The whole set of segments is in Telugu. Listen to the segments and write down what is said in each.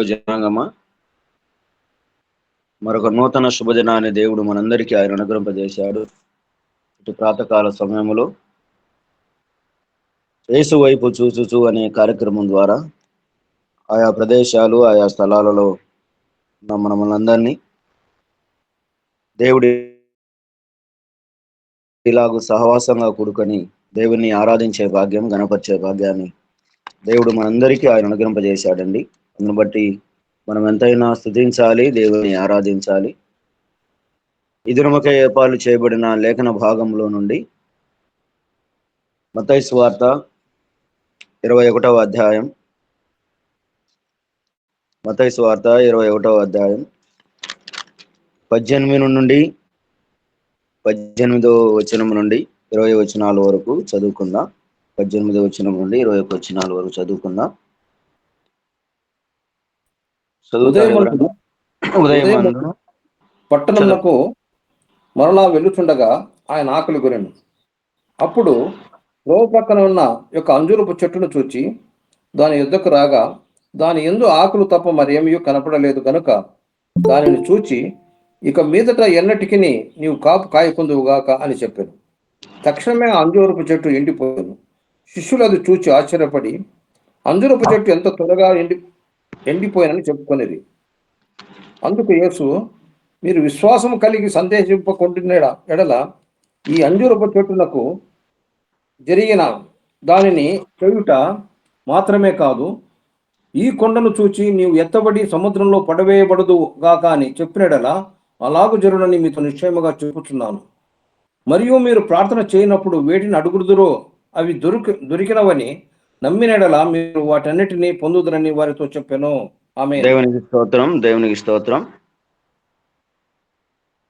జనాంగమా, మరొక నూతన శుభదినాన్ని దేవుడు మనందరికీ ఆయన అనుగ్రహింపజేశాడు. ఇటు ప్రాతకాల సమయంలో యేసు వైపు చూచుచు అనే కార్యక్రమం ద్వారా ఆయా ప్రదేశాలు, ఆయా స్థలాలలో మనల్ని దేవుడి ఇలాగూ సహవాసంగా కూడుకొని దేవుణ్ణి ఆరాధించే భాగ్యం, గణపరిచే భాగ్యాన్ని దేవుడు మనందరికీ ఆయన అనుగ్రహింపజేశాడండి. అందును బట్టి మనం ఎంతైనా స్తుతించాలి, దేవుని ఆరాధించాలి. ఈ దినముకై ఏర్పాటు చేయబడిన లేఖన భాగంలో నుండి మత్తయి సువార్త 21వ అధ్యాయం, మత్తయి సువార్త 21వ అధ్యాయం 18 నుండి 18వ వచనం నుండి 20 వచనాల వరకు చదువుకుందాం. 18వ వచనం నుండి 21 వచనాల వరకు చదువుకుందాం. ఉదయమందు పట్టణమునకు మరలా వెళ్ళుచుండగా ఆయన ఆకలి కొనెను. అప్పుడు రోవ ప్రక్కన ఉన్న యొక్క అంజూరపు చెట్టును చూచి దాని యుద్ధకు రాగా దాని యందు ఆకులు తప్ప మరేమీ కనపడలేదు కనుక దానిని చూచి, ఇక మీదట ఎన్నటికి నీవు కాపు కాయకుందువుగాక అని చెప్పాను. తక్షణమే అంజూరపు చెట్టు ఎండిపోయాను. శిష్యులు అది చూచి ఆశ్చర్యపడి అంజూరపు చెట్టు ఎంత త్వరగా ఎండిపోయానని చెప్పుకొనేది. అందుకు యేసు, మీరు విశ్వాసం కలిగి సందేశింపకుంటున్న ఎడల ఈ అంజూరపు చెట్టునకు జరిగిన దానిని చేయుట మాత్రమే కాదు, ఈ కొండను చూచి నీవు ఎత్తబడి సముద్రంలో పడవేయబడదు గాక అని చెప్పినడలా అలాగు జరునని మీతో నిశ్చయముగా చెప్పుచున్నాను. మరియు మీరు ప్రార్థన చేయనప్పుడు వేటిని అడుగుదురో అవి దొరికినవని నమ్మినడలా మీరు వాటన్నిటినీ పొందుదురని వారితో చెప్పాను. ఆమేన్. దేవునికి స్తోత్రం, దేవునికి స్తోత్రం.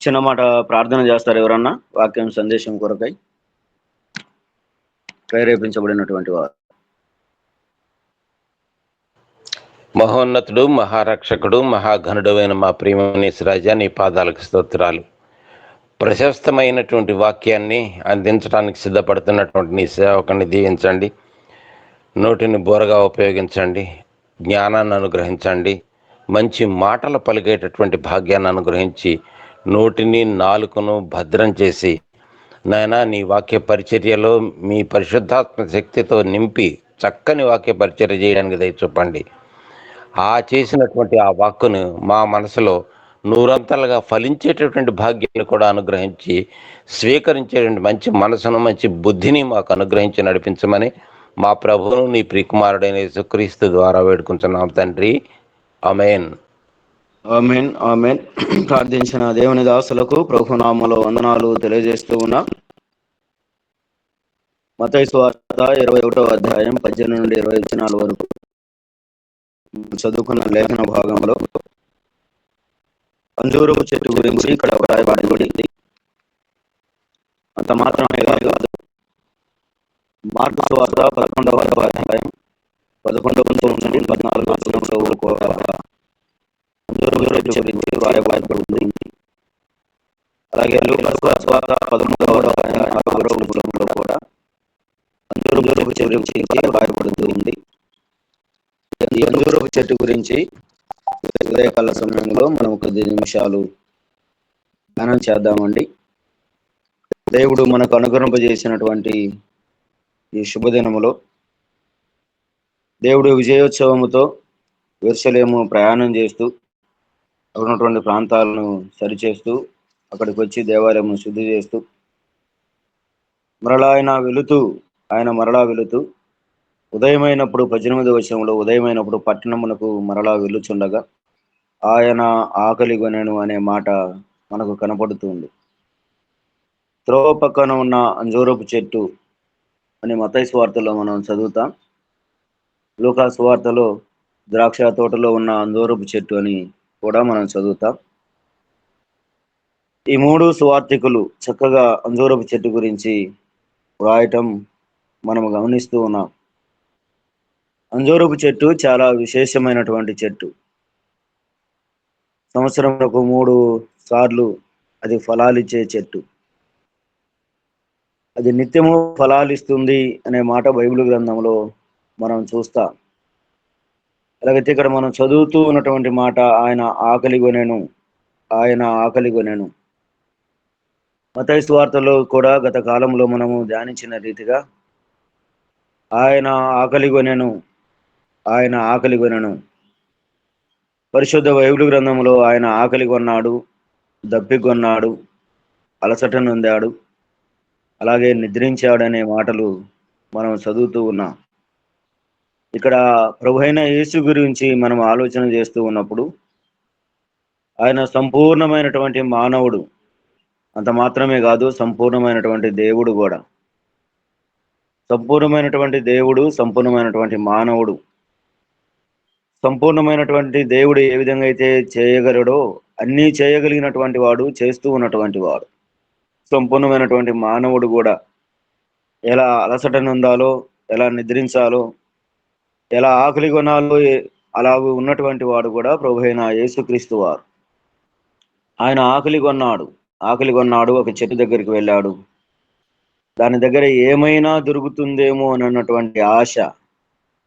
చిన్న మాట ప్రార్థన చేస్తారు ఎవరన్నా వాక్యం సందేశం కొరకై ప్రేరేపించబడినటువంటి వారు. మహోన్నతుడు, మహారక్షకుడు, మహాఘనుడు అయిన మా ప్రియమైన రాజా, నీ పాదాలకు స్తోత్రాలు. ప్రశస్తమైనటువంటి వాక్యాన్ని అందించడానికి సిద్ధపడుతున్నటువంటి నీ సేవకుని దీవించండి. నోటిని బోరగా ఉపయోగించండి, జ్ఞానాన్ని అనుగ్రహించండి, మంచి మాటలు పలికేటటువంటి భాగ్యాన్ని అనుగ్రహించి నోటిని నాలుకను భద్రం చేసి నాయనా నీ వాక్య పరిచర్యలో మీ పరిశుద్ధాత్మ శక్తితో నింపి చక్కని వాక్య పరిచర్య చేయడానికి దయచూపండి. ఆ చేసినటువంటి ఆ వాక్కును మా మనసులో నూరంతలుగా ఫలించేటటువంటి భాగ్యాన్ని కూడా అనుగ్రహించి స్వీకరించేటువంటి మంచి మనసును, మంచి బుద్ధిని మాకు అనుగ్రహించి నడిపించమని మా ప్రభువును నీ ప్రియకుమారుడైన యేసుక్రీస్తు ద్వారా వేడుకుంటున్నాం తండ్రి. ఆమేన్. ఆమేన్, ఆమేన్. ప్రార్థించిన దేవుని దాసులకు ప్రభునామములో వందనాలు తెలియజేస్తూ ఉన్నా. మత్తయి సువార్త 21వ అధ్యాయం 18 నుండి 20 వచనాల వరకు చదువుకున్న లేఖన భాగంలో అంజూరపు చెట్టు గురించి ఇక్కడ వ్రాయబడింది. అంత మాత్రమే కాదు, మార్కు సువార్త 11వ అధ్యాయం 11 నుండి 14 వచనంలో కూడా అంజూరపు చెట్టు గురించి వ్రాయబడింది. అలాగే లూకా సువార్త 13వ అధ్యాయం 51వ వచనంలో కూడా అంజూరపు చెట్టు గురించి వ్రాయబడుతూ ఉంది. ఈ అంజూరపు చెట్టు గురించి ఉదయకాల సమయంలో మనం 10 నిమిషాలు ధ్యానం చేద్దామండి. దేవుడు మనకు అనుగ్రహింపజేసినటువంటి ఈ శుభదినములో దేవుడు విజయోత్సవముతో యెరూషలేము ప్రయాణం చేస్తూ ఉన్నటువంటి ప్రాంతాలను సరిచేస్తూ అక్కడికి వచ్చి దేవాలయం శుద్ధి చేస్తూ ఆయన మరలా వెళుతూ ఉదయమైనప్పుడు 18వ వచనంలో ఉదయమైనప్పుడు పట్టణమునకు మరలా వెళ్ళుచుండగా ఆయన ఆకలి కొనెను అనే మాట మనకు కనపడుతుంది. త్రోవ పక్కన ఉన్న అంజూరపు చెట్టు అని మత్తయి సువార్తలో మనం చదువుతాం. లూకా సువార్తలో ద్రాక్ష తోటలో ఉన్న అంజూరపు చెట్టు అని కూడా మనం చదువుతాం. ఈ 3 సువార్తికులు చక్కగా అంజూరపు చెట్టు గురించి వ్రాయటం మనం గమనిస్తూ ఉన్నాం. అంజూరపు చెట్టు చాలా విశేషమైనటువంటి చెట్టు. సంవత్సరంలో 3 సార్లు అది ఫలాలిచ్చే చెట్టు. అది నిత్యము ఫలాలిస్తుంది అనే మాట బైబిల్ గ్రంథంలో మనం చూస్తాం. అలాగైతే ఇక్కడ మనం చదువుతూ ఉన్నటువంటి మాట, ఆయన ఆకలి కొనెను. మత్తయి సువార్తలో కూడా గత కాలంలో మనము ధ్యానించిన రీతిగా ఆయన ఆకలి కొనెను. పరిశుద్ధ బైబిలు గ్రంథంలో ఆయన ఆకలి కొన్నాడు, దప్పికొన్నాడు, అలసట నొందాడు, అలాగే నిద్రించాడనే మాటలు మనం చదువుతూ ఉన్నాం. ఇక్కడ ప్రభు అయిన యేసు గురించి మనం ఆలోచన చేస్తూ ఉన్నప్పుడు ఆయన సంపూర్ణమైనటువంటి మానవుడు, అంత మాత్రమే కాదు సంపూర్ణమైనటువంటి దేవుడు కూడా. సంపూర్ణమైనటువంటి దేవుడు, సంపూర్ణమైనటువంటి మానవుడు. సంపూర్ణమైనటువంటి దేవుడు ఏ విధంగా అయితే చేయగలడో అన్నీ చేయగలిగినటువంటి వాడు, చేస్తూ ఉన్నటువంటి వాడు. సంపూర్ణమైనటువంటి మానవుడు కూడా ఎలా అలసట నొందాలో, ఎలా నిద్రించాలో, ఎలా ఆకలి కొనాలో అలాగూ ఉన్నటువంటి వాడు కూడా ప్రభు అయిన యేసుక్రీస్తు వారు. ఆయన ఆకలి కొన్నాడు, ఒక చెట్టు దగ్గరికి వెళ్ళాడు. దాని దగ్గర ఏమైనా దొరుకుతుందేమో అన్నటువంటి ఆశ,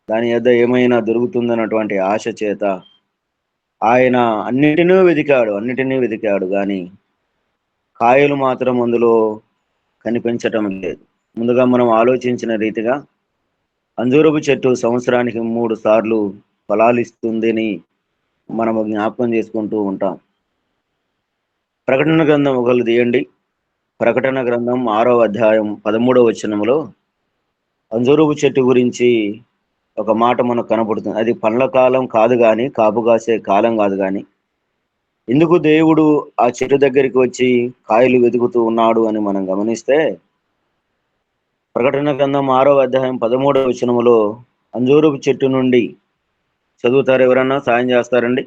దాని యొద్ద ఏమైనా దొరుకుతుందన్నటువంటి ఆశ చేత ఆయన అన్నిటినీ వెతికాడు కానీ కాయలు మాత్రం అందులో కనిపించటం లేదు. ముందుగా మనం ఆలోచించిన రీతిగా అంజూరపు చెట్టు సంవత్సరానికి 3 సార్లు ఫలాలిస్తుందని మనము జ్ఞాపకం చేసుకుంటూ ఉంటాం. ప్రకటన గ్రంథం ఒకళ్ళు తీయండి. ప్రకటన గ్రంథం 6వ అధ్యాయం 13వ వచనంలో అంజూరపు చెట్టు గురించి ఒక మాట మనకు కనపడుతుంది. అది పండ్ల కాలం కాదు కానీ, కాపు కాసే కాలం కాదు కానీ, ఎందుకు దేవుడు ఆ చెట్టు దగ్గరికి వచ్చి కాయలు వెతుకుతూ ఉన్నాడు అని మనం గమనిస్తే, ప్రకటన గ్రంథం 6వ అధ్యాయం 13వ వచనములో అంజూరపు చెట్టు నుండి చదువుతారు, ఎవరన్నా సాయం చేస్తారండి?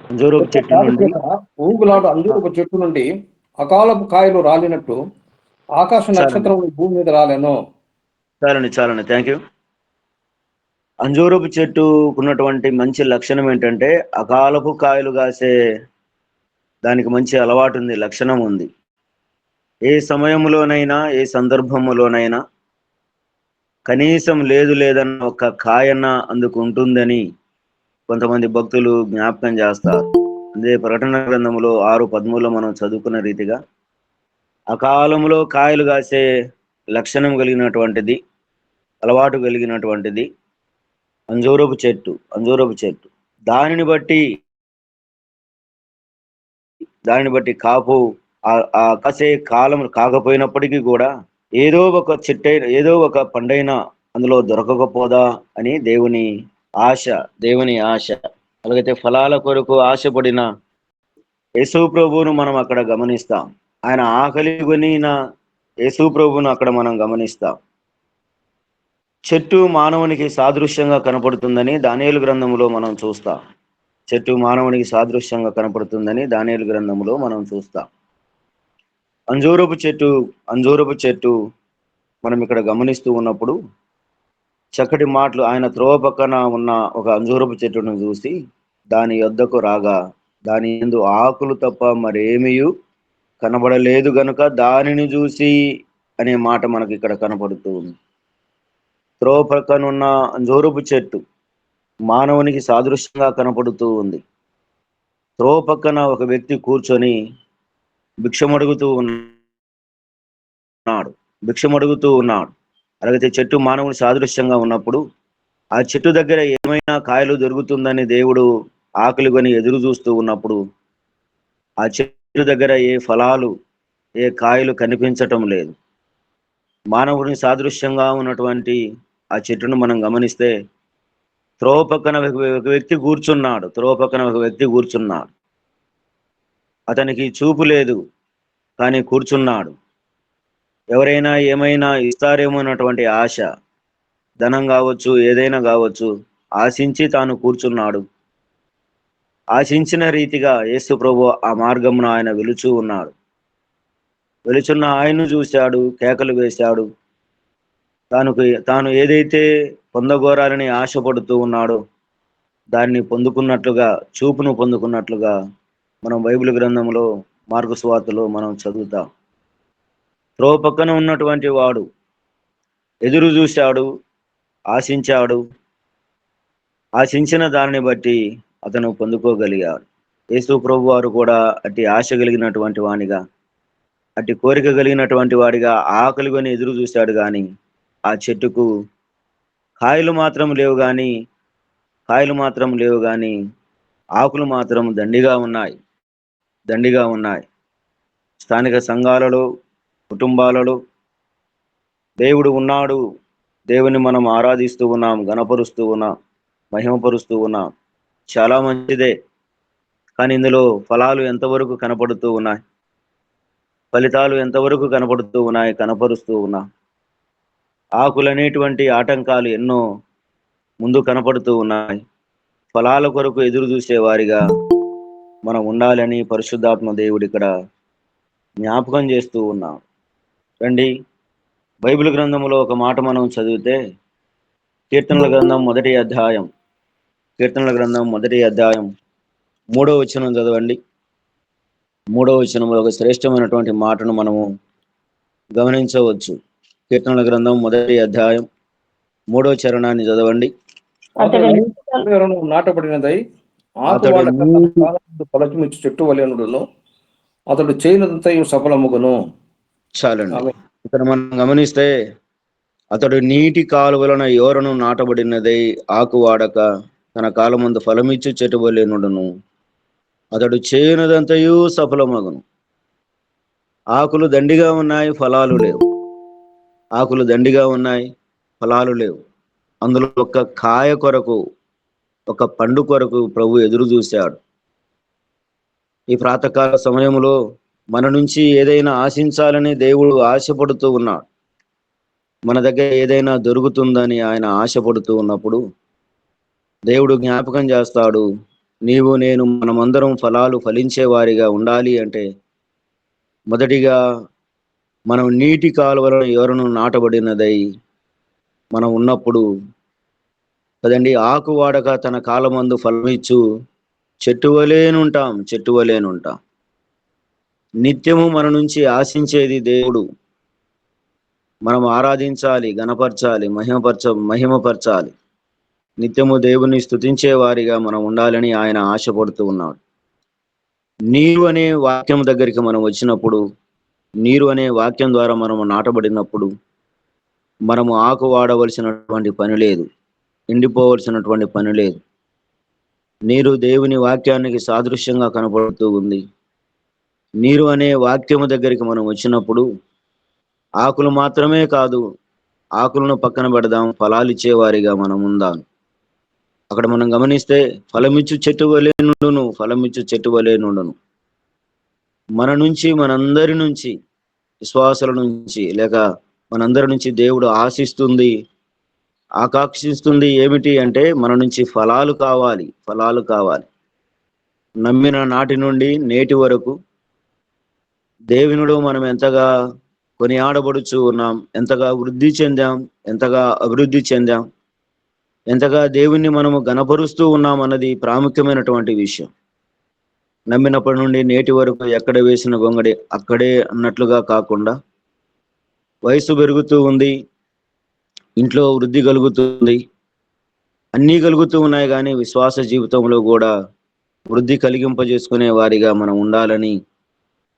అంజూరపు చెట్టు నుండి ఊగులాట అంజూరపు చెట్టు నుండి అకాలపు కాయలు రాలినట్టు ఆకాశ నక్షత్రములు భూమి మీద రాలేను. చాలండి, థ్యాంక్ యూ. అంజూరపు చెట్టు ఉన్నటువంటి మంచి లక్షణం ఏంటంటే అకాలపు కాయలు కాసే దానికి మంచి అలవాటు ఉంది, లక్షణం ఉంది. ఏ సమయంలోనైనా, ఏ సందర్భంలోనైనా కనీసం లేదన్న ఒక కాయన్న అందుకు ఉంటుందని కొంతమంది భక్తులు జ్ఞాపకం చేస్తారు. అదే ప్రకటన గ్రంథంలో 6:13లో మనం చదువుకున్న రీతిగా అకాలంలో కాయలు కాసే లక్షణం కలిగినటువంటిది, అలవాటు కలిగినటువంటిది అంజూరపు చెట్టు. దానిని బట్టి కాపు ఆ కాసే కాలం కాకపోయినప్పటికీ కూడా ఏదో ఒక చెట్టైన, ఏదో ఒక పండైనా అందులో దొరకకపోదా అని దేవుని ఆశ. అలాగైతే ఫలాల కొరకు ఆశపడిన యేసు ప్రభువును మనం అక్కడ గమనిస్తాం. ఆయన ఆకలి కొనిన యేసు ప్రభువును అక్కడ మనం గమనిస్తాం. చెట్టు మానవునికి సాదృశ్యంగా కనపడుతుందని దానియేలు గ్రంథంలో మనం చూస్తాం. చెట్టు మానవునికి సాదృశ్యంగా కనపడుతుందని దానియేలు గ్రంథంలో మనం చూస్తాం. అంజూరపు చెట్టు మనం ఇక్కడ గమనిస్తూ ఉన్నప్పుడు చక్కటి మాటలు, ఆయన త్రోవ పక్కన ఉన్న ఒక అంజూరపు చెట్టును చూసి దాని యొద్దకు రాగా దాని యందు ఆకులు తప్ప మరేమీ కనబడలేదు గనుక దానిని చూసి అనే మాట మనకి ఇక్కడ కనపడుతూ ఉంది. త్రోవ పక్కన ఉన్న అంజూరపు చెట్టు మానవునికి సాదృశ్యంగా కనపడుతూ ఉంది. త్రోవ పక్కన ఒక వ్యక్తి కూర్చొని భిక్షమడుగుతూ ఉన్నాడు. అలాగైతే చెట్టు మానవుని సాదృశ్యంగా ఉన్నప్పుడు ఆ చెట్టు దగ్గర ఏమైనా కాయలు దొరుకుతుందని దేవుడు ఆకలి కొని ఎదురు చూస్తూ ఉన్నప్పుడు ఆ చెట్టు దగ్గర ఏ ఫలాలు, ఏ కాయలు కనిపించటం లేదు. మానవుని సాదృశ్యంగా ఉన్నటువంటి ఆ చెట్టును మనం గమనిస్తే త్రోవ పక్కన ఒక వ్యక్తి కూర్చున్నాడు. అతనికి చూపు లేదు కానీ కూర్చున్నాడు. ఎవరైనా ఏమైనా ఇస్తారేమో అన్నటువంటి ఆశ, ధనం కావచ్చు, ఏదైనా కావచ్చు, ఆశించి తాను కూర్చున్నాడు. ఆశించిన రీతిగా యేసు ప్రభు ఆ మార్గమున ఆయన వెలుచున్న ఆయన్ను చూశాడు, కేకలు వేశాడు. తాను ఏదైతే పొందగోరాలని ఆశపడుతూ ఉన్నాడో దాన్ని చూపును పొందుకున్నట్లుగా మనం బైబిల్ గ్రంథంలో మార్కు సువార్తలో మనం చదువుతాం. త్రోవ పక్కన ఉన్నటువంటి వాడు ఎదురు చూశాడు, ఆశించాడు, ఆశించిన దానిని బట్టి అతను పొందుకోగలిగాడు. యేసు ప్రభు వారు కూడా అట్టి ఆశ కలిగినటువంటి వానిగా, అట్టి కోరిక కలిగినటువంటి వాడిగా ఆకలిగొని ఎదురు చూశాడు. కానీ ఆ చెట్టుకు కాయలు మాత్రం లేవు కానీ ఆకులు మాత్రం దండిగా ఉన్నాయి. స్థానిక సంఘాలలో, కుటుంబాలలో దేవుడు ఉన్నాడు, దేవుని మనం ఆరాధిస్తూ ఉన్నాం, గణపరుస్తూ ఉన్నాం, మహిమపరుస్తూ ఉన్నాం, చాలా మంచిదే. కానీ ఇందులో ఫలాలు ఎంతవరకు కనపడుతూ ఉన్నాయి, ఫలితాలు ఎంతవరకు కనపరుస్తూ ఉన్నాం. ఆకులనేటువంటి ఆటంకాలు ఎన్నో ముందు కనపడుతూ ఉన్నాయి. ఫలాల కొరకు ఎదురు చూసే వారిగా మనం ఉండాలని పరిశుద్ధాత్మ దేవుడు ఇక్కడ జ్ఞాపకం చేస్తూ ఉన్నాం. రండి, బైబిల్ గ్రంథంలో ఒక మాట మనం చదివితే, కీర్తనల గ్రంథం మొదటి అధ్యాయం 3వ వచనం చదవండి. 3వ వచనంలో ఒక శ్రేష్టమైనటువంటి మాటను మనము గమనించవచ్చు. కీర్తనల గ్రంథం మొదటి అధ్యాయం 3వ చరణాన్ని చదవండి. అతడు నాటబడినదై ఆకువాడక ఫలమిచ్చు చెట్టు వలెనుడును, అతడు చేయనంతయు సఫలముగును. చాలండి. ఇక్కడ మనం గమనిస్తే, అతడు నీటి కాలువలన యోరను నాటబడినదై ఆకువాడక తన కాలమందు ఫలమిచ్చు చెట్టు వలెనుడును, అతడు చేయనదంతయు సఫలమగును. ఆకులు దండిగా ఉన్నాయి, ఫలాలు లేవు. అందులో ఒక కాయ కొరకు, ఒక పండు కొరకు ప్రభు ఎదురు చూశాడు. ఈ ప్రాతకాల సమయంలో మన నుంచి ఏదైనా ఆశించాలని దేవుడు ఆశపడుతూ ఉన్నాడు. మన దగ్గర ఏదైనా దొరుకుతుందని ఆయన ఆశపడుతూ ఉన్నప్పుడు దేవుడు జ్ఞాపకం చేస్తాడు, నీవు నేను మనమందరం ఫలాలు ఫలించే వారిగా ఉండాలి అంటే మొదటిగా మనం నీటి కాలువలను ఎవరును నాటబడినదై మనం ఉన్నప్పుడు కదండి, ఆకు వాడక తన కాలమందు ఫలమిచ్చు చెట్టు వలేనుంటాం. నిత్యము మన నుంచి ఆశించేది దేవుడు. మనం ఆరాధించాలి, గణపరచాలి, మహిమపరచాలి. నిత్యము దేవుని స్తుతించే వారిగా మనం ఉండాలని ఆయన ఆశపడుతూ ఉన్నాడు. నీరు అనే వాక్యం దగ్గరికి మనం వచ్చినప్పుడు, నీరు అనే వాక్యం ద్వారా మనము నాటబడినప్పుడు మనము ఆకు వాడవలసినటువంటి పని లేదు, ఎండిపోవలసినటువంటి పని లేదు. నీరు దేవుని వాక్యానికి సాదృశ్యంగా కనపడుతూ ఉంది. నీరు అనే వాక్యము దగ్గరికి మనం వచ్చినప్పుడు ఆకులు మాత్రమే కాదు, ఆకులను పక్కన పెడదాం, ఫలాలు ఇచ్చేవారిగా మనం ఉందాం. అక్కడ మనం గమనిస్తే ఫలమిచ్చు చెట్టు వలె నుండును. మన నుంచి, మనందరి నుంచి, విశ్వాసుల నుంచి, లేక మనందరి నుంచి దేవుడు ఆకాంక్షిస్తుంది ఏమిటి అంటే, మన నుంచి ఫలాలు కావాలి. నమ్మిన నాటి నుండి నేటి వరకు దేవునిలో మనం ఎంతగా కొనియాడబడుచు ఉన్నాం, ఎంతగా వృద్ధి చెందాం, ఎంతగా అభివృద్ధి చెందాం, ఎంతగా దేవుణ్ణి మనము గణపరుస్తూ ఉన్నాం అన్నది ప్రాముఖ్యమైనటువంటి విషయం. నమ్మినప్పటి నుండి నేటి వరకు ఎక్కడ వేసిన గొంగడి అక్కడే అన్నట్లుగా కాకుండా, వయసు పెరుగుతూ ఉంది, ఇంట్లో వృద్ధి కలుగుతుంది, అన్నీ కలుగుతూ ఉన్నాయి. కానీ విశ్వాస జీవితంలో కూడా వృద్ధి కలిగింపజేసుకునే వారిగా మనం ఉండాలని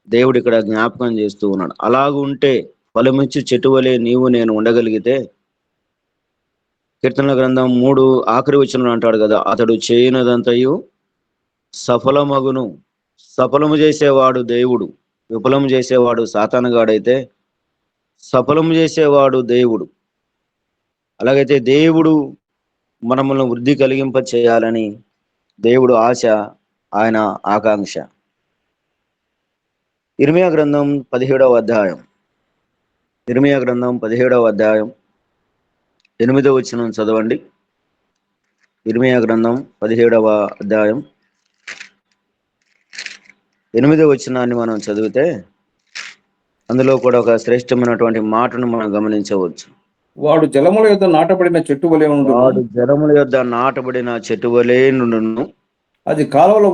దేవుడు ఇక్కడ జ్ఞాపకం చేస్తూ ఉన్నాడు. అలాగుంటే ఫలమిచ్చు చెట్టు వలె నీవు నేను ఉండగలిగితే, కీర్తనల గ్రంథం 3 ఆఖరి వచనంలో అంటాడు కదా, అతడు చేయనదంతయు సఫలమగును. సఫలము చేసేవాడు దేవుడు, విఫలము చేసేవాడు సాతానుగాడైతే సఫలము చేసేవాడు దేవుడు. అలాగైతే దేవుడు మనములను వృద్ధి కలిగింప చేయాలని దేవుడు ఆశ, ఆయన ఆకాంక్ష. ఇర్మియా గ్రంథం 17వ అధ్యాయం 8వ వచనం చదవండి. ఇర్మియా గ్రంథం 17వ అధ్యాయం 8వ వచనాన్ని మనం చదివితే అందులో కూడా ఒక శ్రేష్టమైనటువంటి మాటను మనం గమనించవచ్చు. వాడు జలముల యొద్ద నాటబడిన చెట్టు వలె నుండును. అది కాలువల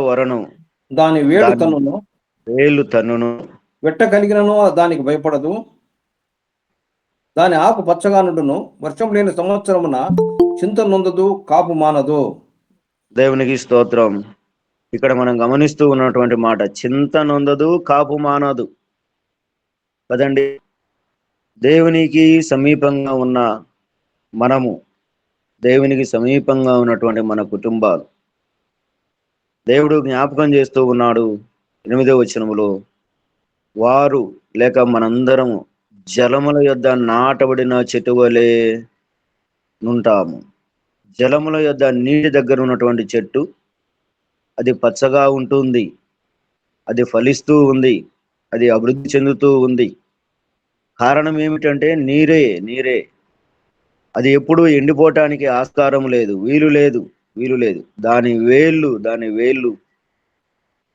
వరను, దాని వేలు తన్నును. వెట్ట కలిగినను దానికి భయపడదు, దాని ఆకు పచ్చగా నుండును, వర్షం లేని సంవత్సరమున చింత నొందదు, కాపు మానదు. దేవునికి స్తోత్రం. ఇక్కడ మనం గమనిస్తూ ఉన్నటువంటి మాట, చింత నొందదు, కాపు మానదు కదండి. దేవునికి సమీపంగా ఉన్న మనము, దేవునికి సమీపంగా ఉన్నటువంటి మన కుటుంబాలు, దేవుడు జ్ఞాపకం చేస్తూ ఉన్నాడు 8వ వచనములో, వారు లేక మనందరము జలముల యొద్ద నాటబడిన చెట్టు వలె నుంటాము. జలముల యొద్ద నీటి దగ్గర ఉన్నటువంటి చెట్టు, అది పచ్చగా ఉంటుంది, అది ఫలిస్తూ ఉంది, అది అభివృద్ధి చెందుతూ ఉంది. కారణం ఏమిటంటే నీరే. అది ఎప్పుడు ఎండిపోవటానికి ఆస్కారం లేదు, వీలు లేదు. దాని వేళ్ళు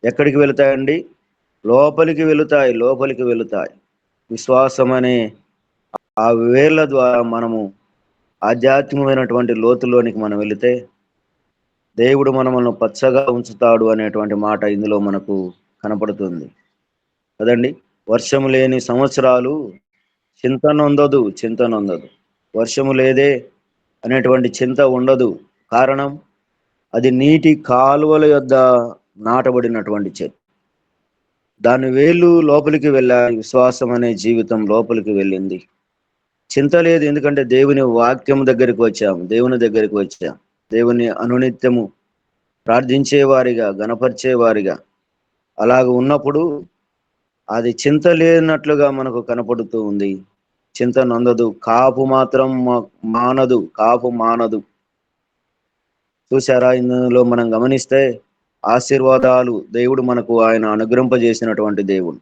ఎక్కడికి వెళతాయండి? లోపలికి వెళుతాయి. విశ్వాసం అనే ఆ వేళ్ళ ద్వారా మనము ఆధ్యాత్మికమైనటువంటి లోతులోనికి మనం వెళితే దేవుడు మనల్ని పచ్చగా ఉంచుతాడు అనేటువంటి మాట ఇందులో మనకు కనపడుతుంది కదండి. వర్షము లేని సంవత్సరాలు చింత నొందదు. వర్షము లేదే అనేటువంటి చింత ఉండదు. కారణం, అది నీటి కాలువల యొద్ద నాటబడినటువంటి చెట్టు. దాని వేళ్ళు లోపలికి వెళ్ళాలి. విశ్వాసం అనే జీవితం లోపలికి వెళ్ళింది. చింత లేదు, ఎందుకంటే దేవుని వాక్యం దగ్గరికి వచ్చాం, దేవుని అనునిత్యము ప్రార్థించేవారిగా, గణపరిచేవారిగా అలాగ ఉన్నప్పుడు అది చింత లేనట్లుగా మనకు కనపడుతూ ఉంది. చింత నొందదు, కాపు మాత్రం మానదు. చూసారా, ఇందులో మనం గమనిస్తే ఆశీర్వాదాలు దేవుడు మనకు ఆయన అనుగ్రహింపజేసినటువంటి దేవుడు.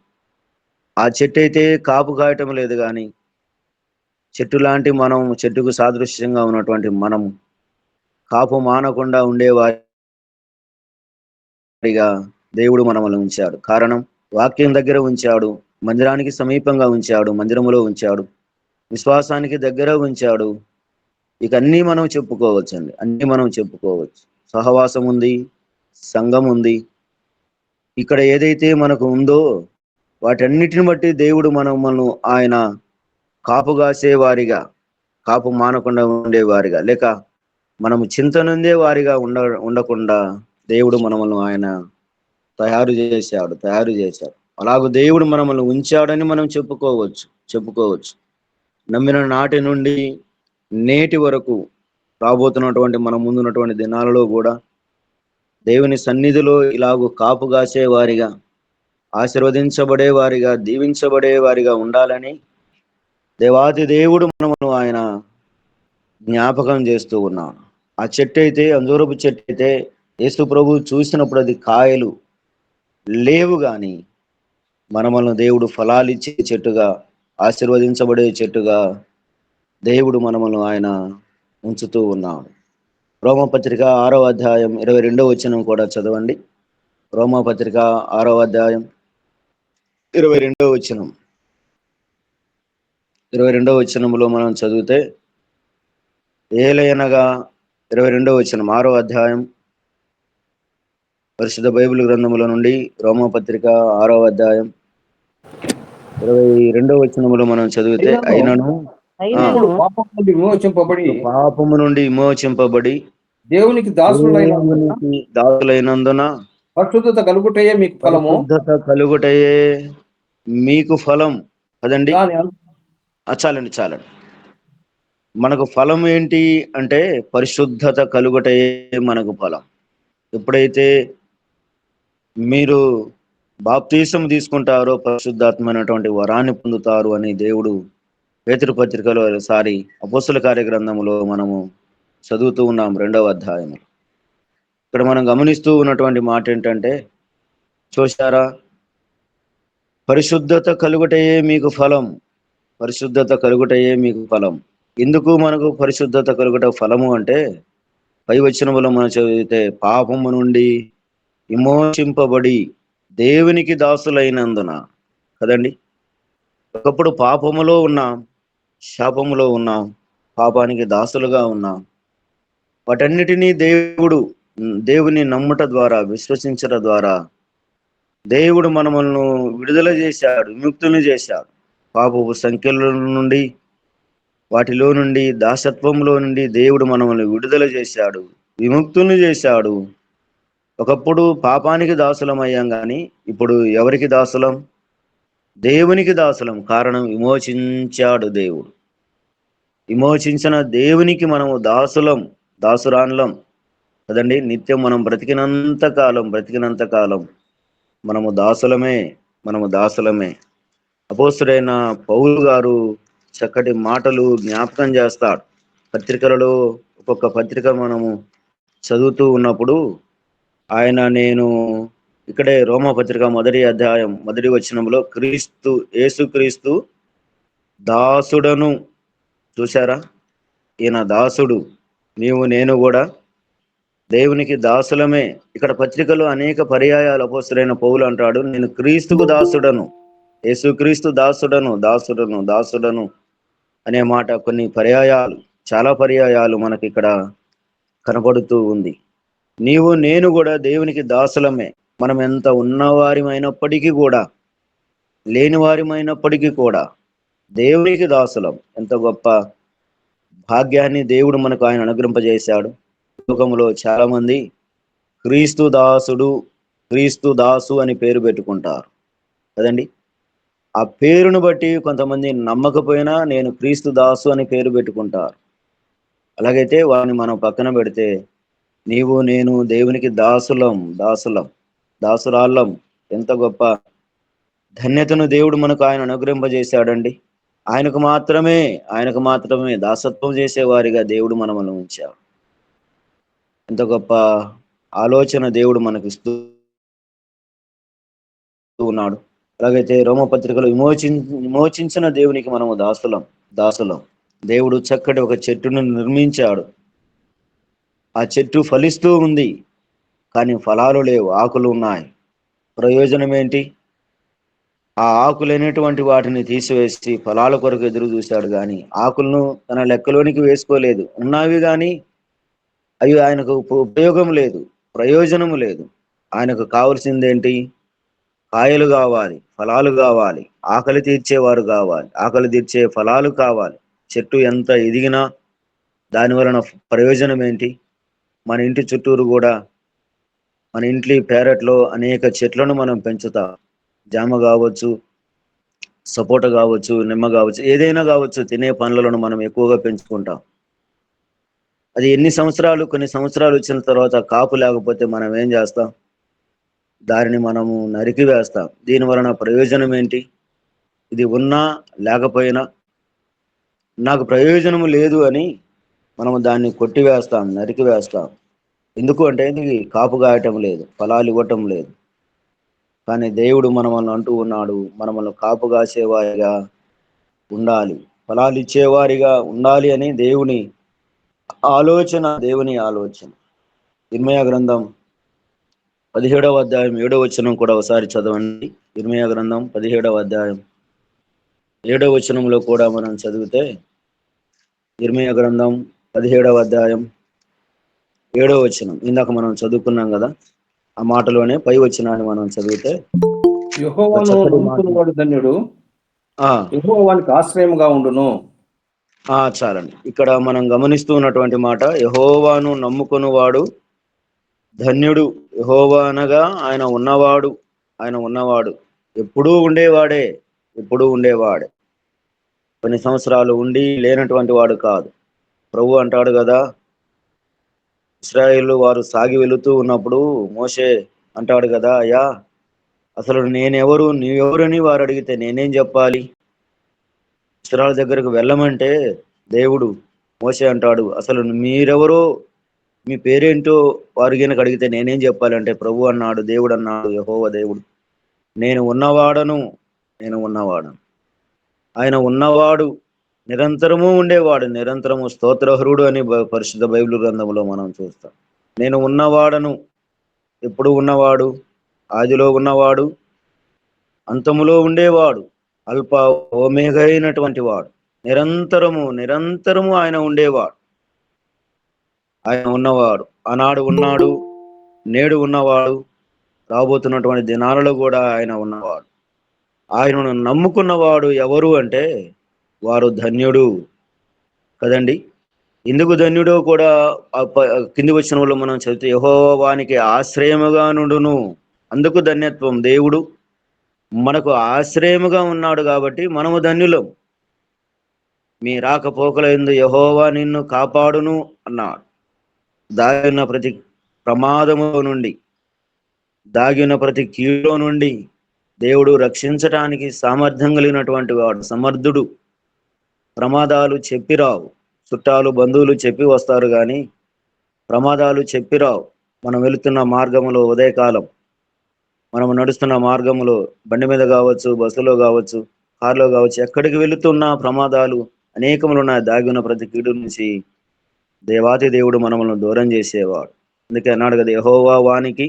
ఆ చెట్టు అయితే కాపు కాయటం లేదు, కానీ చెట్టు లాంటి మనం, చెట్టుకు సాదృశ్యంగా ఉన్నటువంటి మనము కాపు మానకుండా ఉండేవారిగా దేవుడు మనల్ని ఉంచాడు. కారణం, వాక్యం దగ్గర ఉంచాడు, మందిరానికి సమీపంగా ఉంచాడు, మందిరములో ఉంచాడు, విశ్వాసానికి దగ్గర ఉంచాడు. ఇక అన్నీ మనం చెప్పుకోవచ్చు. సహవాసం ఉంది, సంఘం ఉంది. ఇక్కడ ఏదైతే మనకు ఉందో వాటన్నిటిని బట్టి దేవుడు మనల్ని ఆయన కాపు కాసేవారిగా, కాపు మానకుండా ఉండేవారిగా, లేక మనము చింత నొందే వారిగా ఉండకుండా దేవుడు మనల్ని ఆయన తయారు చేశాడు. అలాగూ దేవుడు మనల్ని ఉంచాడని మనం చెప్పుకోవచ్చు. నమ్మిన నాటి నుండి నేటి వరకు రాబోతున్నటువంటి మన ముందున్నటువంటి దినాలలో కూడా దేవుని సన్నిధిలో ఇలాగూ కాపు కాసే వారిగా, ఆశీర్వదించబడే వారిగా, దీవించబడే వారిగా ఉండాలని దేవాది దేవుడు మనము ఆయన జ్ఞాపకం చేస్తూ ఉన్నాడు. ఆ చెట్టు అయితే, అంజూరపు చెట్టు అయితే యేసు ప్రభు చూసినప్పుడు అది కాయలు లేవు, కానీ మనల్ని దేవుడు ఫలాలిచ్చే చెట్టుగా, ఆశీర్వదించబడే చెట్టుగా దేవుడు మనల్ని ఆయన ఉంచుతూ ఉన్నాడు. రోమపత్రిక 6వ అధ్యాయం 22వ వచనం కూడా చదవండి. రోమపత్రిక 6వ అధ్యాయం 22వ వచనం. 22వ వచనంలో మనం చదివితే, ఏలయనగా 22వ వచనం, 6వ అధ్యాయం పరిశుద్ధ బైబిల్ గ్రంథముల నుండి రోమపత్రిక 6వ అధ్యాయం 22వ వచనములో మనం చదివితే, అయినను పాపము నుండి విమోచింపబడి దేవునికి దాసులైనందున పరిశుద్ధత కలుగుటయే మీకు ఫలం కదండి. చాలండి. మనకు ఫలం ఏంటి అంటే పరిశుద్ధత కలుగుటయే మనకు ఫలం. ఎప్పుడైతే మీరు బాప్తీసం తీసుకుంటారో పరిశుద్ధాత్మైనటువంటి వరాన్ని పొందుతారు అని దేవుడు పేతురు పత్రికలో, అపోస్తుల కార్య గ్రంథంలో మనము చదువుతూ ఉన్నాం 2వ అధ్యాయం. ఇక్కడ మనం గమనిస్తూ ఉన్నటువంటి మాట ఏంటంటే, చూశారా, పరిశుద్ధత కలుగుటయే మీకు ఫలం. ఎందుకు మనకు పరిశుద్ధత కలుగుట ఫలము అంటే, పై వచనములో మనం చదివితే, పాపము నుండి విమోచింపబడి దేవునికి దాసులైనందున కదండి. ఒకప్పుడు పాపములో ఉన్నాం, శాపములో ఉన్నాం, పాపానికి దాసులుగా ఉన్నాం. వాటన్నిటినీ దేవుని నమ్ముట ద్వారా, విశ్వసించడం ద్వారా దేవుడు మనల్ని విడుదల చేశాడు, విముక్తులను చేశాడు. పాపపు సంఖ్యల నుండి వాటిలో నుండి, దాసత్వంలో నుండి దేవుడు మనల్ని విడుదల చేశాడు, విముక్తుల్ని చేశాడు. ఒకప్పుడు పాపానికి దాసులం అయ్యాం కానీ ఇప్పుడు ఎవరికి దాసులం? దేవునికి దాసులం. కారణం, విమోచించాడు దేవుడు. విమోచించిన దేవునికి మనము దాసులం, దాసురాన్లం కదండి. నిత్యం మనం బ్రతికినంత కాలం మనము దాసులమే. అపోస్తుడైన పౌలు గారు చక్కటి మాటలు జ్ఞాపకం చేస్తాడు. పత్రికలలో ఒక్కొక్క పత్రిక మనము చదువుతూ ఉన్నప్పుడు నేను ఇక్కడే రోమపత్రిక 1వ అధ్యాయం 1వ వచనంలో యేసుక్రీస్తు దాసుడను, చూశారా? ఈయన దాసుడు, నేను కూడా దేవునికి దాసులమే. ఇక్కడ పత్రికలో అనేక పర్యాయాలు అపోస్తుడైన పౌలు అంటాడు, నేను క్రీస్తుకు దాసుడను, యేసుక్రీస్తు దాసుడను అనే మాట కొన్ని పర్యాయాలు, చాలా పర్యాయాలు మనకి ఇక్కడ కనబడుతూ ఉంది. నేను కూడా దేవునికి దాసులమే. మనం ఎంత ఉన్నవారిమైనప్పటికీ కూడా, లేని వారిమైనప్పటికీ కూడా దేవునికి దాసులం. ఎంత గొప్ప భాగ్యాన్ని దేవుడు మనకు ఆయన అనుగ్రహింపజేశాడు. లోకంలో చాలా మంది క్రీస్తు దాసు అని పేరు పెట్టుకుంటారు కదండి. ఆ పేరును బట్టి కొంతమంది నమ్మకపోయినా నేను క్రీస్తు దాసు అని పేరు పెట్టుకుంటారు. అలాగైతే వారిని మనం పక్కన పెడితే, నేను దేవునికి దాసురాళ్ళం. ఎంత గొప్ప ధన్యతను దేవుడు మనకు ఆయన అనుగ్రహింపజేశాడండి. ఆయనకు మాత్రమే దాసత్వం చేసేవారిగా దేవుడు మనల్ని ఉంచాడు. ఎంత గొప్ప ఆలోచన దేవుడు మనకి ఇస్తూ ఉన్నాడు. అలాగైతే రోమపత్రికలో విమోచించిన దేవునికి మనము దాసులం. దేవుడు చక్కటి ఒక చెట్టును నిర్మించాడు. ఆ చెట్టు ఫలిస్తూ ఉంది, కానీ ఫలాలు లేవు, ఆకులు ఉన్నాయి. ప్రయోజనం ఏంటి? ఆ ఆకులైనటువంటి వాటిని తీసివేసి ఫలాల కొరకు ఎదురు చూశాడు, కానీ ఆకులను తన లెక్కలోనికి వేసుకోలేదు. ఉన్నవి కానీ అవి ఆయనకు ఉపయోగం లేదు, ప్రయోజనము లేదు. ఆయనకు కావలసిందేంటి? కాయలు కావాలి, ఫలాలు కావాలి, ఆకలి తీర్చేవారు కావాలి, ఆకలి తీర్చే ఫలాలు కావాలి. చెట్టు ఎంత ఎదిగినా దాని వలన ప్రయోజనం ఏంటి? మన ఇంటి చుట్టూరు కూడా, మన ఇంటి పెరట్లో అనేక చెట్లను మనం పెంచుతాం. జామ కావచ్చు, సపోటా కావచ్చు, నిమ్మ కావచ్చు, ఏదైనా కావచ్చు, తినే పండ్లను మనం ఎక్కువగా పెంచుకుంటాం. అది కొన్ని సంవత్సరాలు వచ్చిన తర్వాత కాపు లేకపోతే మనం ఏం చేస్తాం? దానిని మనము నరికి వేస్తాం. దీని వలన ప్రయోజనం ఏంటి? ఇది ఉన్నా లేకపోయినా నాకు ప్రయోజనము లేదు అని మనము దాన్ని కొట్టివేస్తాం, నరికి వేస్తాం. ఎందుకు అంటే ఇది కాపు కాయటం లేదు, ఫలాలు ఇవ్వటం లేదు. కానీ దేవుడు మనల్ని అంటూ ఉన్నాడు, మనల్ని కాపు కాసేవారిగా ఉండాలి, ఫలాలు ఇచ్చేవారిగా ఉండాలి అని దేవుని ఆలోచన. ఇర్మయా గ్రంథం 17వ అధ్యాయం 7వ వచనం కూడా ఒకసారి చదవండి. ఇర్మయా గ్రంథం 17వ అధ్యాయం 7వ వచనంలో కూడా మనం చదివితే, ఇర్మయా గ్రంథం 17వ అధ్యాయం 7వ వచనం ఇందాక మనం చదువుకున్నాం కదా, ఆ మాటలోనే పై వచనాన్ని మనం చదివితే, యెహోవాను నమ్ముకున్నవాడు ధన్యుడు, యెహోవా వానికి ఆశ్రయముగా ఉండును. చాలండి. ఇక్కడ మనం గమనిస్తూ ఉన్నటువంటి మాట, యెహోవాను నమ్ముకున్నవాడు ధన్యుడు. యెహోవా అనగా ఆయన ఉన్నవాడు, ఎప్పుడూ ఉండేవాడే. కొన్ని సంవత్సరాలు ఉండి లేనటువంటి వాడు కాదు. ప్రభు అంటాడు కదా, ఇశ్రాయేలు వారు సాగి వెళుతూ ఉన్నప్పుడు మోషే అంటాడు కదా, అయ్యా అసలు నేనెవరు, నీవెవరని వారు అడిగితే నేనేం చెప్పాలి? ఇశ్రాయేలు దగ్గరకు వెళ్ళమంటే దేవుడు మోషే అంటాడు, అసలు మీరెవరో, మీ పేరేంటో వారు గనక అడిగితే నేనేం చెప్పాలంటే ప్రభు అన్నాడు, దేవుడు అన్నాడు, యెహోవా దేవుడు, నేను ఉన్నవాడను. ఆయన ఉన్నవాడు, నిరంతరము ఉండేవాడు, నిరంతరము స్తోత్రహరుడు అని పరిశుద్ధ బైబిల్ గ్రంథంలో మనం చూస్తాం. నేను ఉన్నవాడను, ఎప్పుడు ఉన్నవాడు? ఆదిలో ఉన్నవాడు, అంతములో ఉండేవాడు, అల్ప ఓమేఘ అయినటువంటి వాడు, నిరంతరము ఆయన ఉండేవాడు. ఆయన ఉన్నవాడు, ఆనాడు ఉన్నాడు, నేడు ఉన్నవాడు, రాబోతున్నటువంటి దినాలలో కూడా ఆయన ఉన్నవాడు. ఆయనను నమ్ముకున్నవాడు ఎవరు అంటే వారు ధన్యుడు. కదండి. ఎందుకు ధన్యుడో కూడా కింది వచ్చిన వాళ్ళు మనం చదివితే, యెహోవానికి ఆశ్రయముగా నుండును. అందుకు ధన్యత్వం. దేవుడు మనకు ఆశ్రయముగా ఉన్నాడు కాబట్టి మనము ధన్యులం. మీ రాకపోకలందు యెహోవా నిన్ను కాపాడును అన్నాడు. దాగిన ప్రతి ప్రమాదము నుండి, దాగిన ప్రతి కీడులో నుండి దేవుడు రక్షించటానికి సామర్థ్యం కలిగినటువంటి వాడు, సమర్థుడు. ప్రమాదాలు చెప్పిరావు. చుట్టాలు బంధువులు చెప్పి వస్తారు కానీ ప్రమాదాలు చెప్పిరావు. మనం వెళుతున్న మార్గంలో ఉదయకాలం, మనం నడుస్తున్న మార్గంలో బండి మీద కావచ్చు, బస్సులో కావచ్చు, కారులో కావచ్చు, ఎక్కడికి వెళుతున్న ప్రమాదాలు అనేకములు ఉన్నాయి. దాగిన ప్రతి కీడు నుంచి దేవాతి దేవుడు మనల్ని దూరం చేసేవాడు. అందుకే అన్నాడు కదా, యెహోవా వానికి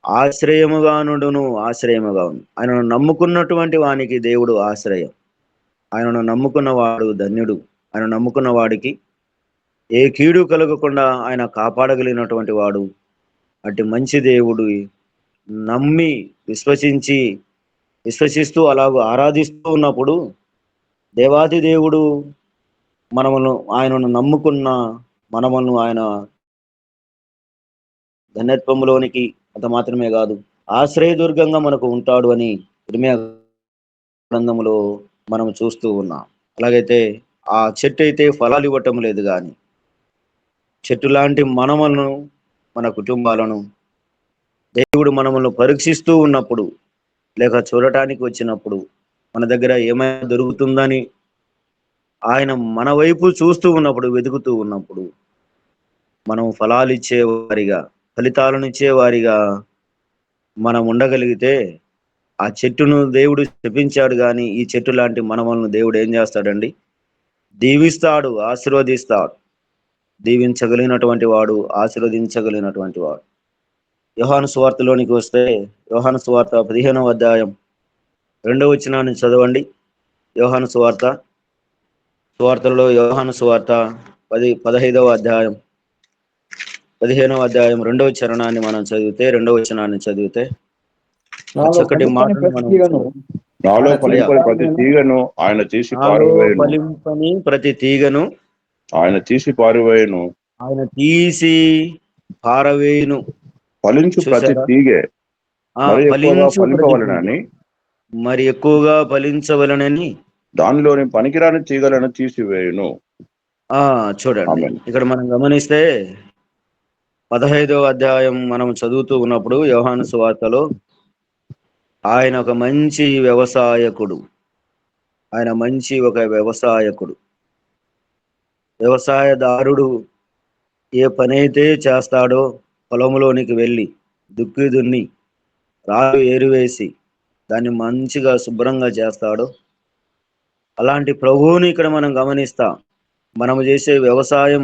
ఆశ్రయముగా నుండును. ఆశ్రయముగా ఉంది. ఆయనను నమ్ముకున్నటువంటి వానికి దేవుడు ఆశ్రయం. ఆయనను నమ్ముకున్న వాడు ధన్యుడు. ఆయన నమ్ముకున్న వాడికి ఏ కీడు కలగకుండా ఆయన కాపాడగలిగినటువంటి వాడు. అట్టి మంచి దేవుడు నమ్మి విశ్వసిస్తూ అలాగూ ఆరాధిస్తూ ఉన్నప్పుడు దేవాది దేవుడు ఆయనను నమ్ముకున్న మనములను ఆయన ధన్యత్వంలోనికి అంత మాత్రమే కాదు, ఆశ్రయదుర్గంగా మనకు ఉంటాడు అని ఇర్మీయా గ్రంథములో మనం చూస్తూ ఉన్నాం. అలాగైతే ఆ చెట్టు అయితే ఫలాలు ఇవ్వటం లేదు, కానీ చెట్టు లాంటి మనములను, మన కుటుంబాలను దేవుడు మనములను పరీక్షిస్తూ ఉన్నప్పుడు, లేక చూడటానికి వచ్చినప్పుడు, మన దగ్గర ఏమైనా దొరుకుతుందని ఆయన మన వైపు చూస్తూ ఉన్నప్పుడు, వెతుకుతూ ఉన్నప్పుడు, మనం ఫలాలు ఇచ్చేవారిగా, ఫలితాలను ఇచ్చేవారిగా మనం ఉండగలిగితే, ఆ చెట్టును దేవుడు శపించాడు, కానీ ఈ చెట్టు లాంటి మనములను దేవుడు ఏం చేస్తాడండి? దీవిస్తాడు, ఆశీర్వదిస్తాడు. దీవించగలిగినటువంటి వాడు, ఆశీర్వదించగలిగినటువంటి వాడు. యోహాను సువార్తలోనికి వస్తే, యోహాను సువార్త 15వ అధ్యాయం 2వ వచనాన్ని చదవండి. యోహాను సువార్తలలో యోహాను సువార్త 15వ అధ్యాయం 15వ అధ్యాయం 2వ చరణాన్ని మనం చదివితే, 2వ వచనాన్ని చదివితే నాలో చక్కటి మాటను మనం నాలో ఫలింపని ప్రతి తీగను ఆయన తీసి పారివేయును. ఫలింపని ప్రతి తీగను ఆయన తీసి పారివేయును. ఆయన తీసి పారవేయును. ఫలించు ప్రతి చూసారా? తీగే మరి ఎక్కువగా ఫలించవలనని దానిలోని పనికిరాని తీగలను తీసివేయును. చూడండి, ఇక్కడ మనం గమనిస్తే 15వ అధ్యాయం మనం చదువుతూ ఉన్నప్పుడు యోహాను సువార్తలో ఆయన ఒక మంచి వ్యవసాయకుడు. ఆయన మంచి ఒక వ్యవసాయకుడు. వ్యవసాయదారుడు ఏ పనైతే చేస్తాడో, పొలంలోనికి వెళ్ళి దుక్కి దున్ని రాళ్ళు ఏరువేసి దాన్ని మంచిగా శుభ్రంగా చేస్తాడో, అలాంటి ప్రభువుని ఇక్కడ మనం గమనిస్తాం. మనము చేసే వ్యవసాయం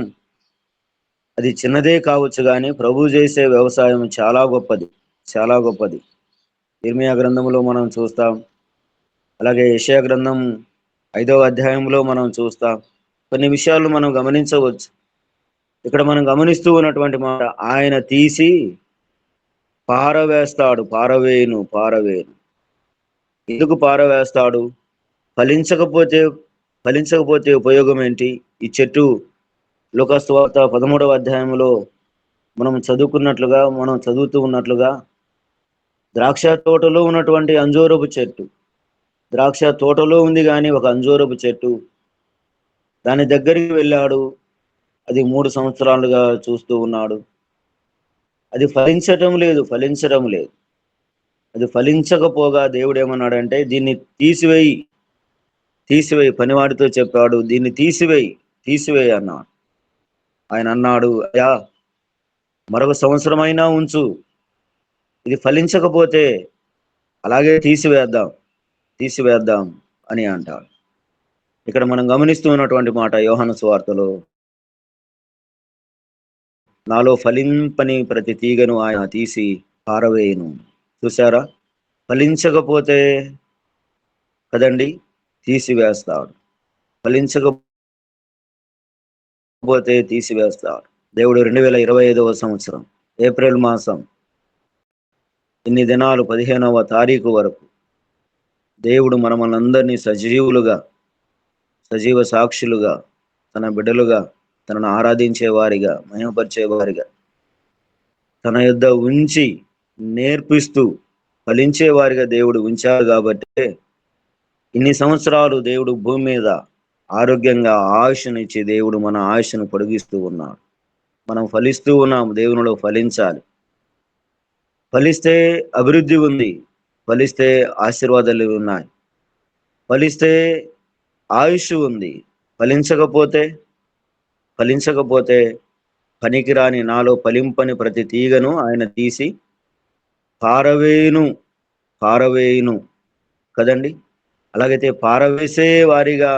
అది చిన్నదే కావచ్చు, కానీ ప్రభు చేసే వ్యవసాయం చాలా గొప్పది, చాలా గొప్పది. ఇర్మీయా గ్రంథంలో మనం చూస్తాం, అలాగే యెషయా గ్రంథం 5వ అధ్యాయంలో మనం చూస్తాం. కొన్ని విషయాలు మనం గమనించవచ్చు. ఇక్కడ మనం గమనిస్తూ ఉన్నటువంటి మాట, ఆయన తీసి పారవేస్తాడు. పారవేయును. ఎందుకు పారవేస్తాడు? ఫలించకపోతే ఉపయోగం ఏంటి? ఈ చెట్టు లూకా సువార్త 13వ అధ్యాయంలో మనం చదువుతూ ఉన్నట్లుగా ద్రాక్ష తోటలో ఉన్నటువంటి అంజూరపు చెట్టు, ద్రాక్ష తోటలో ఉంది కానీ ఒక అంజూరపు చెట్టు. దాని దగ్గరికి వెళ్ళాడు, అది 3 సంవత్సరాలుగా చూస్తూ ఉన్నాడు. అది ఫలించడం లేదు. అది ఫలించకపోగా దేవుడు ఏమన్నాడంటే, దీన్ని తీసివేయి. పనివాడితో చెప్పాడు, దీన్ని తీసివేయి అన్నాడు. ఆయన అన్నాడు, అయ్యా, మరొక సంవత్సరమైనా ఉంచు, ఇది ఫలించకపోతే అలాగే తీసివేద్దాం అని అంటాడు. ఇక్కడ మనం గమనిస్తూ ఉన్నటువంటి మాట యోహాను సువార్తలో, నాలో ఫలింపని ప్రతి తీగను ఆయన తీసి పారవేయును. చూసారా? ఫలించకపోతే కదండి తీసివేస్తాడు. ఫలించకపోతే తీసివేస్తాడు. దేవుడు 2025వ సంవత్సరం ఏప్రిల్ మాసం ఇన్ని దినాలు 15వ తారీఖు వరకు దేవుడు మనల్ని అందరినీ సజీవ సాక్షులుగా తన బిడ్డలుగా, తనను ఆరాధించే వారిగా, మహిమపరిచే వారిగా తన యొద్ద ఉంచి నేర్పిస్తూ ఫలించే వారిగా దేవుడు ఉంచారు కాబట్టి ఇన్ని సంవత్సరాలు దేవుడు భూమి మీద ఆరోగ్యంగా ఆయుష్నిచ్చి దేవుడు మన ఆయుష్ను పొడిగిస్తూ ఉన్నాడు. మనం ఫలిస్తూ ఉన్నాం. దేవునిలో ఫలించాలి. ఫలిస్తే అభివృద్ధి ఉంది, ఫలిస్తే ఆశీర్వాదాలు ఉన్నాయి, ఫలిస్తే ఆయుష్ ఉంది. ఫలించకపోతే పనికిరాని నాలో ఫలింపని ప్రతి తీగను ఆయన తీసి పారవేయును కదండి. అలాగైతే పారవేసే వారిగా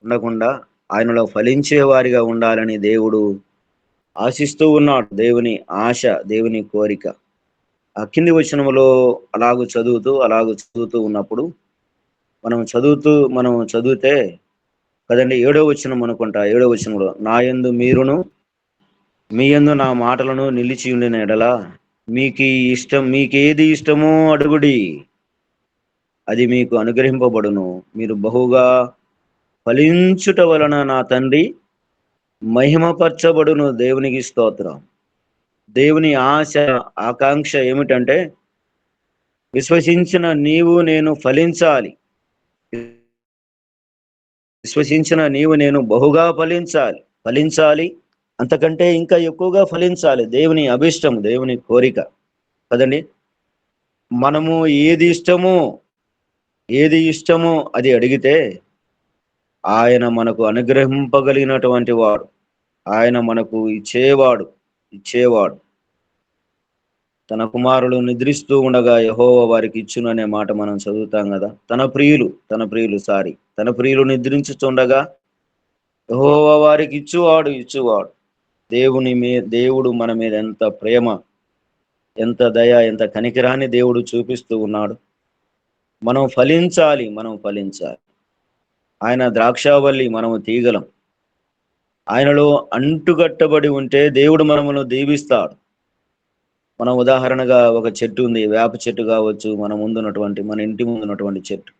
ఉండకుండా ఆయనలో ఫలించే వారిగా ఉండాలని దేవుడు ఆశిస్తూ ఉన్నాడు. దేవుని ఆశ, దేవుని కోరిక. ఆ కింది వచనములో అలాగూ చదువుతూ ఉన్నప్పుడు మనం చదివితే కదండి, 7వ వచనం అనుకుంటా, 7వ వచనంలో నా యందు మీరును మీ యందు నా మాటలను నిలిచి ఉండిన ఎడల మీకేది ఇష్టమో అడుగుడి, అది మీకు అనుగ్రహింపబడును. మీరు బహుగా ఫలించుట వలన నా తండ్రి మహిమపరచబడును. దేవునికి స్తోత్రం. దేవుని ఆశ, ఆకాంక్ష ఏమిటంటే విశ్వసించిన నీవు నేను ఫలించాలి. విశ్వసించిన నీవు నేను బహుగా ఫలించాలి, అంతకంటే ఇంకా ఎక్కువగా ఫలించాలి. దేవుని అభిష్టం, దేవుని కోరిక కదండి. మనము ఏది ఇష్టమో అది అడిగితే ఆయన మనకు అనుగ్రహింపగలిగినటువంటి వాడు, ఆయన మనకు ఇచ్చేవాడు. తన కుమారులు నిద్రిస్తూ ఉండగా యెహోవా వారికి ఇచ్చును అనే మాట మనం చదువుతాం కదా. తన ప్రియులు నిద్రించుతుండగా యెహోవా వారికి ఇచ్చువాడు. దేవుడు మన మీద ఎంత ప్రేమ, ఎంత దయ, ఎంత కనికరాన్ని దేవుడు చూపిస్తూ ఉన్నాడు. మనం ఫలించాలి. ఆయన ద్రాక్షావల్లి, మనము తీగలం. ఆయనలో అంటుగట్టబడి ఉంటే దేవుడు మనమును దీవిస్తాడు. మనం ఉదాహరణగా ఒక చెట్టు ఉంది, వేప చెట్టు కావచ్చు, మన ఇంటి ముందు ఉన్నటువంటి చెట్టు.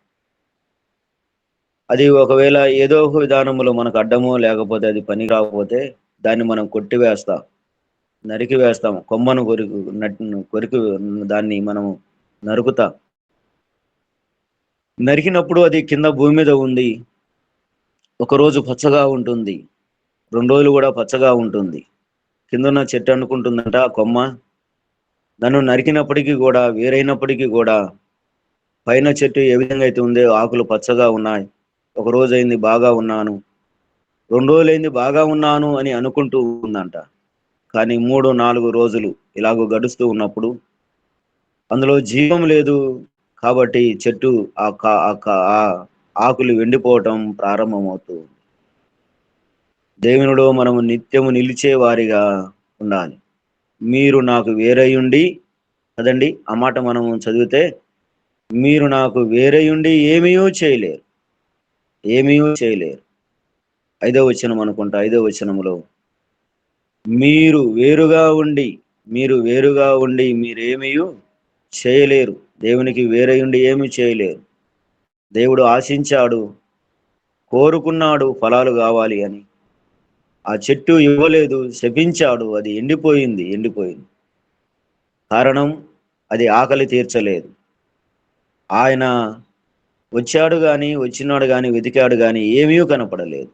అది ఒకవేళ ఏదో ఒక విధానంలో మనకు అడ్డమో లేకపోతే అది పని రాకపోతే దాన్ని మనం కొట్టివేస్తాం, నరికి వేస్తాం. కొమ్మను కొరికి దాన్ని మనము నరుకుతాం. నరికినప్పుడు అది కింద భూమి మీద ఉంది. ఒకరోజు పచ్చగా ఉంటుంది, 2 రోజులు కూడా పచ్చగా ఉంటుంది. కిందన్న చెట్టు అనుకుంటుందంట, ఆ కొమ్మ నన్ను నరికినప్పటికీ కూడా, వేరైనప్పటికీ కూడా పైన చెట్టు ఏ విధంగా అయితే ఉందో ఆకులు పచ్చగా ఉన్నాయి, ఒక రోజు అయింది బాగా ఉన్నాను, 2 రోజులైంది బాగా ఉన్నాను అని అనుకుంటూ ఉందంట. కానీ 3-4 రోజులు ఇలాగూ గడుస్తూ ఉన్నప్పుడు అందులో జీవం లేదు. కాబట్టి చెట్టు ఆ ఆకులు ఎండిపోవటం ప్రారంభమవుతుంది. దేవునిలో మనము నిత్యము నిలిచే వారిగా ఉండాలి. మీరు నాకు వేరయుండి కదండి, ఆ మాట మనము చదివితే మీరు నాకు వేరయుండి ఏమీ చేయలేరు. 5వ వచనం అనుకుంటా, 5వ వచనములో మీరు వేరుగా ఉండి మీరేమీ చేయలేరు. దేవునికి వేరయుండి ఏమీ చేయలేరు. దేవుడు ఆశించాడు, కోరుకున్నాడు ఫలాలు కావాలి అని. ఆ చెట్టు ఇవ్వలేదు, శపించాడు, అది ఎండిపోయింది. కారణం, అది ఆకలి తీర్చలేదు. ఆయన వచ్చినాడు గాని వెతికాడు గాని ఏమీ కనపడలేదు.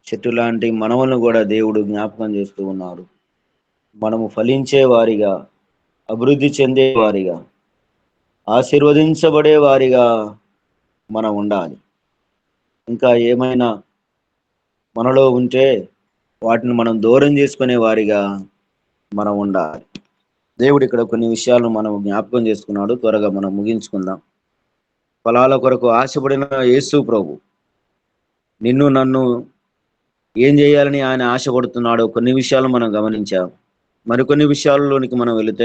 చెట్టు లాంటి మనవలను కూడా దేవుడు జ్ఞాపకం చేస్తూ ఉన్నాడు. మనము ఫలించే వారిగా, అభివృద్ధి చెందే వారిగా, ఆశీర్వదించబడే వారిగా మనం ఉండాలి. ఇంకా ఏమైనా మనలో ఉంటే వాటిని మనం దూరం చేసుకునే వారిగా మనం ఉండాలి. దేవుడు ఇక్కడ కొన్ని విషయాలను మనం జ్ఞాపకం చేసుకున్నాడు. త్వరగా మనం ముగించుకుందాం. ఫలాల కొరకు ఆశపడిన యేసు ప్రభు నిన్ను నన్ను ఏం చేయాలని ఆయన ఆశపడుతున్నాడో కొన్ని విషయాలు మనం గమనించాం. మరికొన్ని విషయాల్లోనికి మనం వెళితే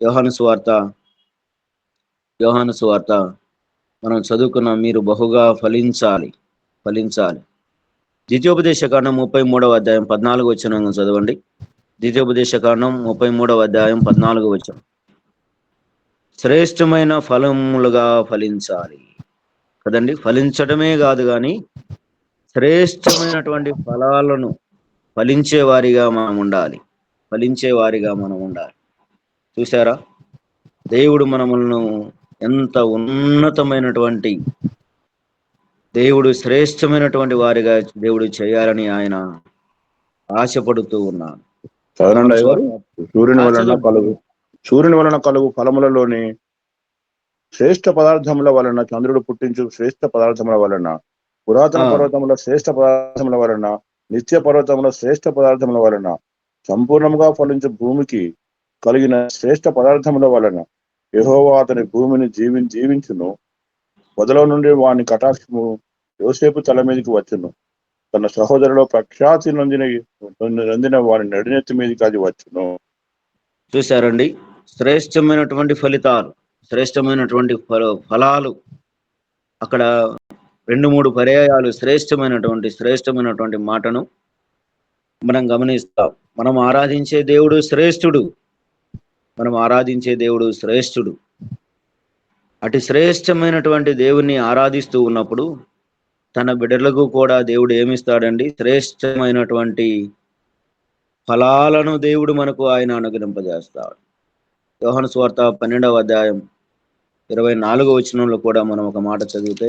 యోహాను సువార్త మనం చదువుకున్నాం. మీరు బహుగా ఫలించాలి. ద్వితీయోపదేశకాండం 33వ అధ్యాయం 14వ వచనం చదవండి. ద్వితీయోపదేశకాండం 33వ అధ్యాయం 14వ వచనం. శ్రేష్టమైన ఫలములుగా ఫలించాలి. కదండి. ఫలించడమే కాదు కానీ శ్రేష్టమైనటువంటి ఫలాలను ఫలించే వారిగా మనం ఉండాలి. చూసారా, దేవుడు మనములను ఎంత ఉన్నతమైనటువంటి దేవుడు శ్రేష్టమైనటువంటి వారిగా దేవుడు చేయాలని ఆయన ఆశపడుతూ ఉన్నాడు. చదవండి అయ్య గారు. చదవండి. సూర్యుని వలన కలుగు ఫలములలోని శ్రేష్ఠ పదార్థముల వలన, చంద్రుడు పుట్టించు శ్రేష్ఠ పదార్థముల వలన, పురాతన పర్వతముల శ్రేష్ఠ పదార్థముల వలన, నిత్య పర్వతముల శ్రేష్ఠ పదార్థముల వలన, సంపూర్ణంగా ఫలించు భూమికి కలిగిన శ్రేష్ఠ పదార్థముల వలన యెహోవా అతని భూమిని జీవించును. పొదలో నుండి వాని కటాక్షము యోసేపు తల మీదకి వచ్చును. తన సహోదరులో ప్రఖ్యాతి నొందిన వాని నడినెత్తి మీదకి అది వచ్చును. చూశారండి, శ్రేష్టమైనటువంటి ఫలితాలు, శ్రేష్టమైనటువంటి ఫలాలు. అక్కడ 2-3 పర్యాయాలు శ్రేష్టమైనటువంటి మాటను మనం గమనిస్తాం. మనం ఆరాధించే దేవుడు శ్రేష్ఠుడు. అటు శ్రేష్టమైనటువంటి దేవుణ్ణి ఆరాధిస్తూ ఉన్నప్పుడు తన బిడ్డలకు కూడా దేవుడు ఏమిస్తాడండి? శ్రేష్టమైనటువంటి ఫలాలను దేవుడు మనకు ఆయన అనుగ్రహింపజేస్తాడు. యోహాను సువార్త 12వ అధ్యాయం 24వ వచనంలో కూడా మనం ఒక మాట చదివితే,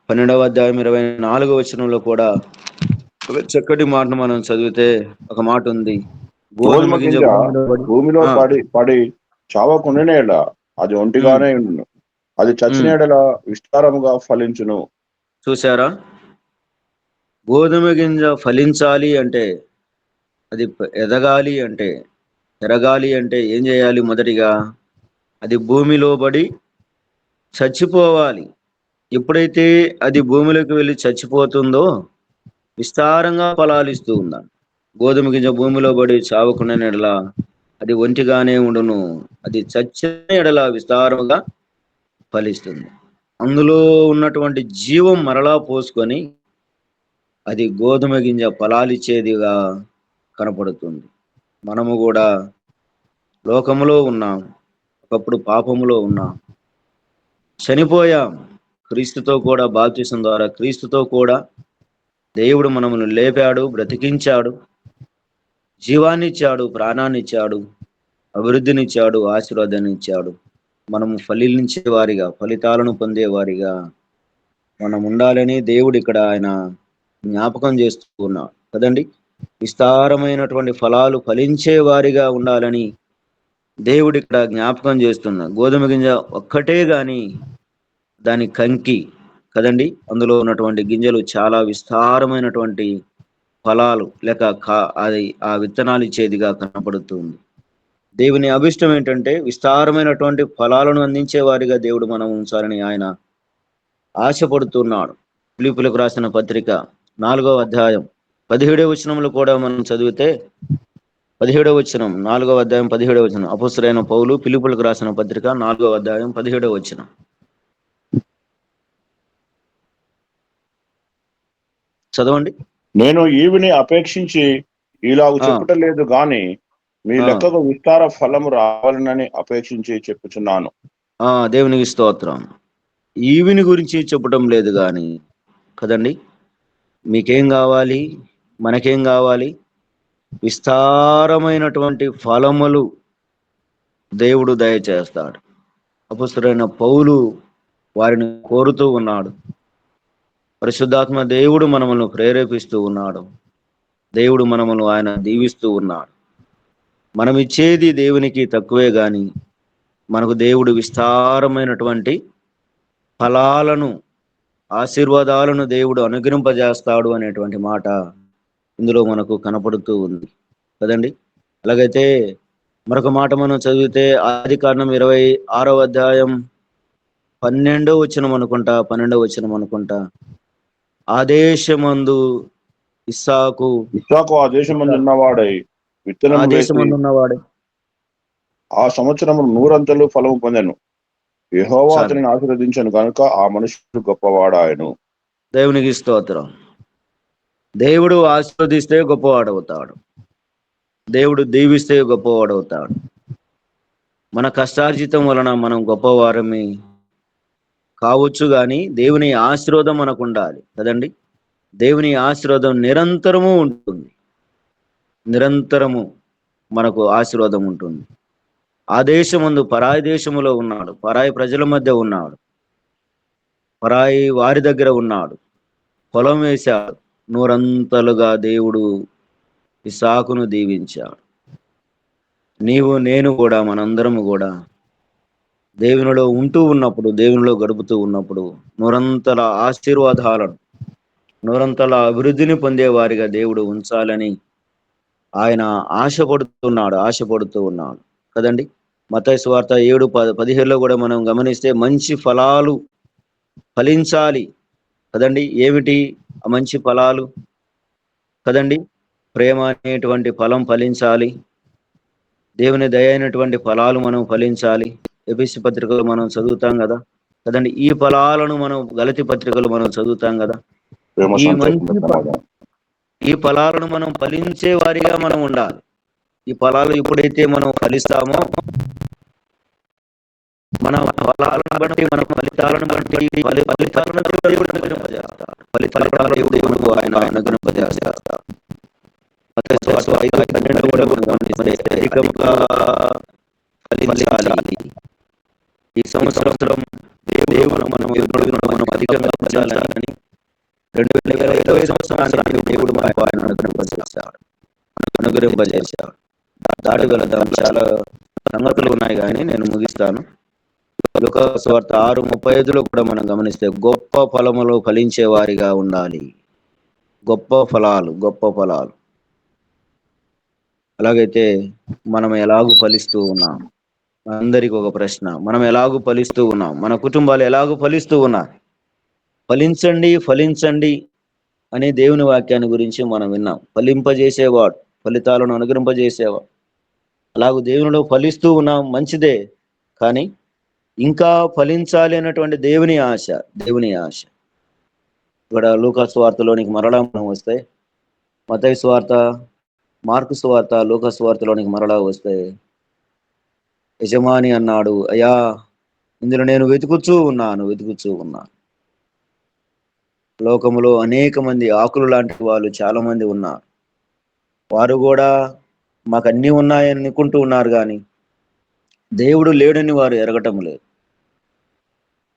12వ అధ్యాయం 24వ వచనంలో కూడా ఒక చక్కటి మాటను మనం చదివితే ఒక మాట ఉంది. గోధుమ గింజ భూమిలో పడి చావకుండానే అది ఒంటిగానే ఉండును, అది చచ్చిన ఎడల విస్తారముగా ఫలించును. చూసారా, గోధుమ గింజ ఫలించాలి అంటే, అది ఎదగాలి అంటే, పెరగాలి అంటే ఏం చేయాలి? మొదటిగా అది భూమిలో పడి చచ్చిపోవాలి. ఎప్పుడైతే అది భూమిలోకి వెళ్ళి చచ్చిపోతుందో విస్తారంగా ఫలాలిస్తూ ఉందాం. గోధుమ గింజ భూమిలో పడి చావకుండా ఎడల అది ఒంటిగానే ఉండును, అది చచ్చిన ఎడల విస్తారంగా ఫలిస్తుంది. అందులో ఉన్నటువంటి జీవం మరలా పోసుకొని అది గోధుమ గింజ ఫలాలిచ్చేదిగా కనపడుతుంది. మనము కూడా లోకములో ఉన్నాం, ఒకప్పుడు పాపములో ఉన్నాం, చనిపోయాం. క్రీస్తుతో కూడా బాప్తిసం ద్వారా క్రీస్తుతో కూడా దేవుడు మనమును లేపాడు, బ్రతికించాడు, జీవాన్నిచ్చాడు, ప్రాణాన్నిచ్చాడు, అభివృద్ధినిచ్చాడు, ఆశీర్వాదాన్ని ఇచ్చాడు. మనము ఫలించే వారిగా, ఫలితాలను పొందేవారిగా మనం ఉండాలని దేవుడు ఇక్కడ ఆయన జ్ఞాపకం చేస్తూ ఉన్నాడు కదండి. విస్తారమైనటువంటి ఫలాలు ఫలించే వారిగా ఉండాలని దేవుడు ఇక్కడ జ్ఞాపకం చేస్తున్నాడు. గోధుమ గింజ ఒక్కటే గాని దాని కంకి కదండి, అందులో ఉన్నటువంటి గింజలు చాలా విస్తారమైనటువంటి ఫలాలు లేక అది ఆ విత్తనాలు ఇచ్చేదిగా కనపడుతుంది. దేవుని అభిష్టం ఏంటంటే విస్తారమైనటువంటి ఫలాలను అందించే వారిగా దేవుడు మనం ఉంచాలని ఆయన ఆశపడుతున్నాడు. ఫిలిప్పీయులకు రాసిన పత్రిక 4వ అధ్యాయం 17వ వచనంలో కూడా మనం చదివితే, 17వ వచనం, 4వ అధ్యాయం 17వ వచనం, అపోస్తలుడైన పౌలు ఫిలిప్పీయులకు రాసిన పత్రిక 4వ అధ్యాయం 17వ వచనం. చదవండి. నేను ఈవిని అపేక్షించి ఇలాగ చెప్పటలేదు గాని మీ లెక్కకు విస్తార ఫలము రావాలనని అపేక్షించి చెప్పుచున్నాను. దేవునికి స్తోత్రం. ఈవిని గురించి చెప్పటం లేదు గాని కదండి, మీకేం కావాలి? మనకేం కావాలి? విస్తారమైనటువంటి ఫలములు దేవుడు దయచేస్తాడు. అపొస్తలుడైన పౌలు వారిని కోరుతూ ఉన్నాడు. పరిశుద్ధాత్మ దేవుడు మనమును ప్రేరేపిస్తూ ఉన్నాడు. దేవుడు మనమును ఆయన దీవిస్తూ ఉన్నాడు. మనం ఇచ్చేది దేవునికి తక్కువే గాని మనకు దేవుడు విస్తారమైనటువంటి ఫలాలను, ఆశీర్వాదాలను దేవుడు అనుగ్రహింపజేస్తాడు అనేటువంటి మాట ఇందులో మనకు కనపడుతూ ఉంది కదండి. అలాగైతే మరొక మాట మనం చదివితే ఆదికాండం 26వ అధ్యాయం 12వ వచనం అనుకుంటా, ఆదేశమందు ఇస్సాకు ఆ దేశమందు ఉన్నవాడై విత్తనం వేసి ఆ సంవత్సరము 100 ఫలము పొందెను. యెహోవా అతనిని ఆశీర్వదించను కనుక ఆ మనుషుడు గొప్పవాడాయను. దేవునికి స్తోత్రం. దేవుడు ఆశీర్వదిస్తే గొప్పవాడవుతాడు, దేవుడు దీవిస్తే గొప్పవాడవుతాడు. మన కష్టార్జితం వలన మనం గొప్పవారమి కావచ్చు, కానీ దేవుని ఆశీర్వాదం మనకు ఉండాలి కదండి. దేవుని ఆశీర్వాదం నిరంతరము ఉంటుంది. నిరంతరము మనకు ఆశీర్వాదం ఉంటుంది. ఆ దేశమందు పరాయి దేశములో ఉన్నాడు, పరాయి ప్రజల మధ్య ఉన్నాడు, పరాయి వారి దగ్గర ఉన్నాడు, పొలం వేశాడు, నూరంతలుగా దేవుడు ఇస్సాకును దీవించాడు. నీవు నేను కూడా, మనందరము కూడా దేవునిలో ఉంటూ ఉన్నప్పుడు, దేవునిలో గడుపుతూ ఉన్నప్పుడు నూరంతల ఆశీర్వాదాలను, నూరంతల అభివృద్ధిని పొందే వారిగా దేవుడు ఉంచాలని ఆయన ఆశపడుతూ ఉన్నాడు కదండి. మత్తయి సువార్త 7:17 కూడా మనం గమనిస్తే మంచి ఫలాలు ఫలించాలి కదండి. ఏమిటి ఆ మంచి ఫలాలు కదండి? ప్రేమ అనేటువంటి ఫలం ఫలించాలి, దేవుని దయ అయినటువంటి ఫలాలు మనం ఫలించాలి. ఎఫెసీ పత్రికలు మనం చదువుతాం కదా కదండి. ఈ ఫలాలను మనం గలతీ పత్రికలు మనం చదువుతాం కదా. ప్రేమ, ఈ సంతోషం, మంచి సమాధానం. ఈ ఫలాలను మనం ఫలించే వారిగా మనం ఉండాలి. ఈ ఫలాలు ఎప్పుడైతే మనం ఫలిస్తామో, మన ఫలాలను బట్టి, మన ఫలితాలను బట్టి, ఫలితాలను దేవుడు అనుగ్రహింపజేస్తాడు. ఫలితాలను దేవుడు ఆయన అనుగ్రహింపజేస్తాడు. మత్తయి సువార్త 5:12 కూడా మనం గమనిస్తే అధికంగా ఫలించాలి. ఈ సంవత్సరం దేవుడు మనం అధికంగా ఫలించాలని 2020 సంవత్సరానికి దేవుడు ఆయన అనుగ్రహింపజేశాడు. దాటి వెళదాం, చాలా సంగతులు ఉన్నాయి కానీ నేను ముగిస్తాను. లూకాసు సువార్త 6:35 కూడా మనం గమనిస్తే గొప్ప ఫలములు ఫలించే వారిగా ఉండాలి. గొప్ప ఫలాలు. అలాగైతే మనం ఎలాగూ ఫలిస్తూ ఉన్నాం? అందరికి ఒక ప్రశ్న, మనం ఎలాగూ ఫలిస్తూ ఉన్నాం? మన కుటుంబాలు ఎలాగూ ఫలిస్తూ ఉన్నాయి? ఫలించండి అనే దేవుని వాక్యాన్ని గురించి మనం విన్నాం. ఫలింపజేసేవాడు, ఫలితాలను అనుగ్రహింపజేసేవాడు. అలాగూ దేవునిలో ఫలిస్తూ ఉన్నాం, మంచిదే. కానీ ఇంకా ఫలించాలి అన్నటువంటి దేవుని ఆశ. ఇక్కడ లూకాసు వార్తలోనికి మరలా మనం వస్తే, మత్తయి సువార్త, మార్కు సువార్త, లూకాసు వార్తలోనికి మరలా వస్తే, యజమాని అన్నాడు, అయ్యా ఇందులో నేను వెతుకుచూ ఉన్నాను. లోకములో అనేక మంది ఆకులు లాంటి వాళ్ళు చాలా మంది ఉన్నారు. వారు కూడా మాకు అన్నీ ఉన్నాయని అనుకుంటూ ఉన్నారు, కానీ దేవుడు లేడని వారు ఎరగటం లేదు.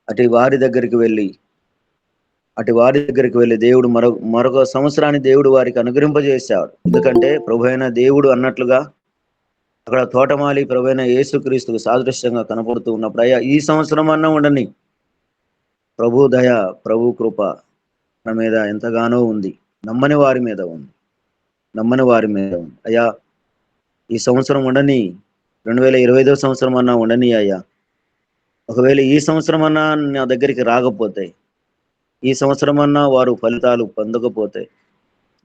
అటు వారి దగ్గరికి వెళ్ళి దేవుడు మరొక సంవత్సరాన్ని దేవుడు వారికి అనుగ్రహింపజేశాడు. ఎందుకంటే ప్రభు అయిన దేవుడు అన్నట్లుగా అక్కడ తోటమాలి ప్రభు అయిన యేసుక్రీస్తుకు సాదృశ్యంగా కనపడుతూ ఉన్నప్పుడు, అయ్యా ఈ సంవత్సరం అన్నా ఉండని, ప్రభు దయ, ప్రభు కృప మన మీద ఎంతగానో ఉంది. నమ్మని వారి మీద ఉంది. అయ్యా ఈ సంవత్సరం ఉండని, 2025 సంవత్సరం అన్నా ఉండని అయ్యా. ఒకవేళ ఈ సంవత్సరం అన్నా నా దగ్గరికి రాకపోతే, ఈ సంవత్సరం అన్నా వారు ఫలితాలు పొందకపోతే,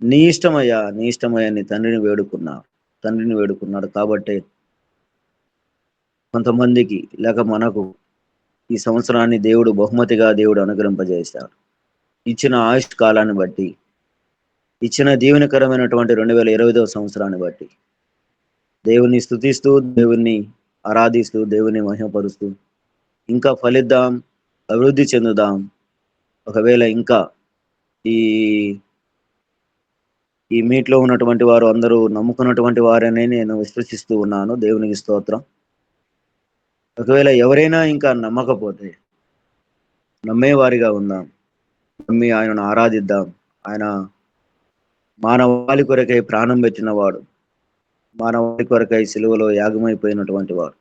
నీ ఇష్టమయ్యా నీ తండ్రిని వేడుకున్నాడు. కాబట్టి కొంతమందికి లేక మనకు ఈ సంవత్సరాన్ని దేవుడు బహుమతిగా దేవుడు అనుగ్రహింపజేశాడు. ఇచ్చిన ఆయుష్ కాలాన్ని బట్టి, ఇచ్చిన దీవెనకరమైనటువంటి 2025 సంవత్సరాన్ని బట్టి దేవుని స్తుతిస్తూ, దేవుణ్ణి ఆరాధిస్తూ, దేవుని మహిమపరుస్తూ ఇంకా ఫలిద్దాం, అభివృద్ధి చెందుదాం. ఒకవేళ ఇంకా ఈ మీట్లో ఉన్నటువంటి వారు అందరూ నమ్ముకున్నటువంటి వారనే నేను విశ్వసిస్తూ ఉన్నాను. దేవునికి స్తోత్రం. ఒకవేళ ఎవరైనా ఇంకా నమ్మకపోతే, నమ్మేవారిగా ఉందాం, నమ్మి ఆయనను ఆరాధిద్దాం. ఆయన మానవాళి కొరకై ప్రాణం పెట్టినవాడు, మానవాళి కొరకై సిలువలో యాగమైపోయినటువంటి వాడు.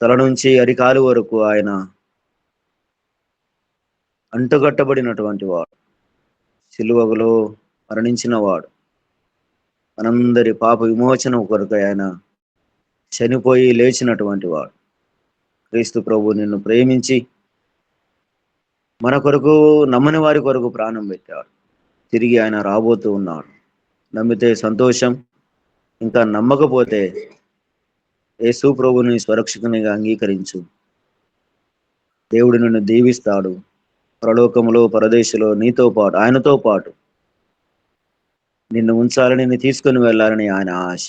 తల నుంచి అరికాలు వరకు ఆయన అంటుకట్టబడినటువంటి వాడు, సిలువలో మరణించిన వాడు. మనందరి పాప విమోచన కొరకై ఆయన చనిపోయి లేచినటువంటి వాడు. క్రీస్తు ప్రభు నిన్ను ప్రేమించి మన కొరకు, నమ్మని వారి కొరకు ప్రాణం పెట్టాడు. తిరిగి ఆయన రాబోతూ ఉన్నాడు. నమ్మితే సంతోషం, ఇంకా నమ్మకపోతే యేసు ప్రభుని స్వరక్షకునిగా అంగీకరించు. దేవుడు నిన్ను దీవిస్తాడు. పరలోకములో, పరదేశంలో నీతో పాటు, ఆయనతో పాటు నిన్ను ఉంచాలని, నిన్ను తీసుకొని వెళ్ళాలని ఆయన ఆశ.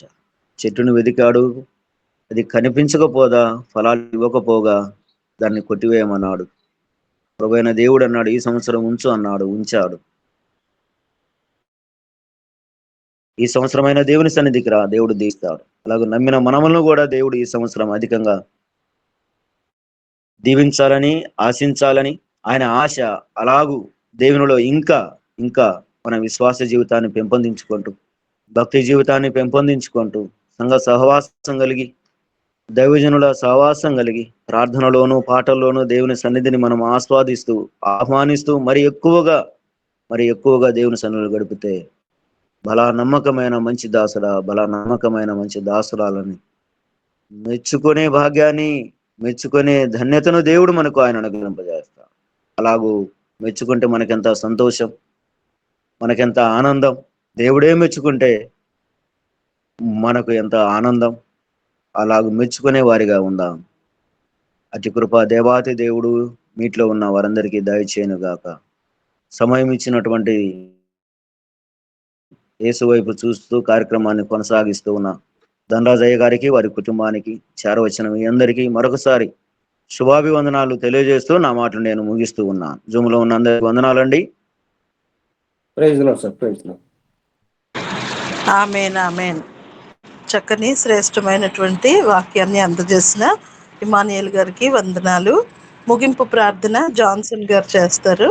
చెట్టును వెతికాడు, అది కనిపించకపోగా, ఫలాలు ఇవ్వకపోగా దాన్ని కొట్టివేయమన్నాడు. ప్రభువైన దేవుడు అన్నాడు, ఈ సంవత్సరం ఉంచు అన్నాడు, ఉంచాడు. ఈ సంవత్సరమైన దేవుని సన్నిధికి రా, దేవుడు దీస్తాడు. అలాగే నమ్మిన మనములను కూడా దేవుడు ఈ సంవత్సరం అధికంగా దీవించాలని, ఆశించాలని ఆయన ఆశ. అలాగూ దేవునిలో ఇంకా ఇంకా మన విశ్వాస జీవితాన్ని పెంపొందించుకుంటూ, భక్తి జీవితాన్ని పెంపొందించుకుంటూ, సంఘ సహవాసం కలిగి, దైవజనుల సహవాసం కలిగి, ప్రార్థనలోను పాటల్లోనూ దేవుని సన్నిధిని మనం ఆస్వాదిస్తూ, ఆహ్వానిస్తూ మరి ఎక్కువగా దేవుని సన్నిధిలో గడిపితే బలా నమ్మకమైన మంచి దాసుడా, బలా నమ్మకమైన మంచి దాసురాలని మెచ్చుకునే భాగ్యాన్ని, మెచ్చుకునే ధన్యతను దేవుడు మనకు ఆయన అనుగ్రహింపజేస్తాడు. అలాగూ మెచ్చుకుంటే మనకెంత సంతోషం, మనకెంత ఆనందం. దేవుడే మెచ్చుకుంటే మనకు ఎంత ఆనందం. అలాగూ మెచ్చుకునే వారిగా ఉందాం. అతి కృప దేవాతి దేవుడు మీట్లో ఉన్న వారందరికీ దయచేయను గాక. సమయం ఇచ్చినటువంటి యేసు వైపు చూస్తూ కార్యక్రమాన్ని కొనసాగిస్తూ ఉన్న ధనరాజయ్య గారికి, వారి కుటుంబానికి, చేరవచ్చిన మీ అందరికీ మరొకసారి శుభాభివందనాలు తెలియజేస్తూ నా మాటలు నేను ముగిస్తూ ఉన్నాను. జూమ్ లో ఉన్న అందరికి వందనాలండి. Praise lord sir, praise lord. Amen, amen. చక్కని శ్రేష్టమైనటువంటి వాక్యాన్ని అందజేసిన ఇమానియేల్ గారికి వందనాలు. ముగింపు ప్రార్థన జాన్సన్ గారు చేస్తారు.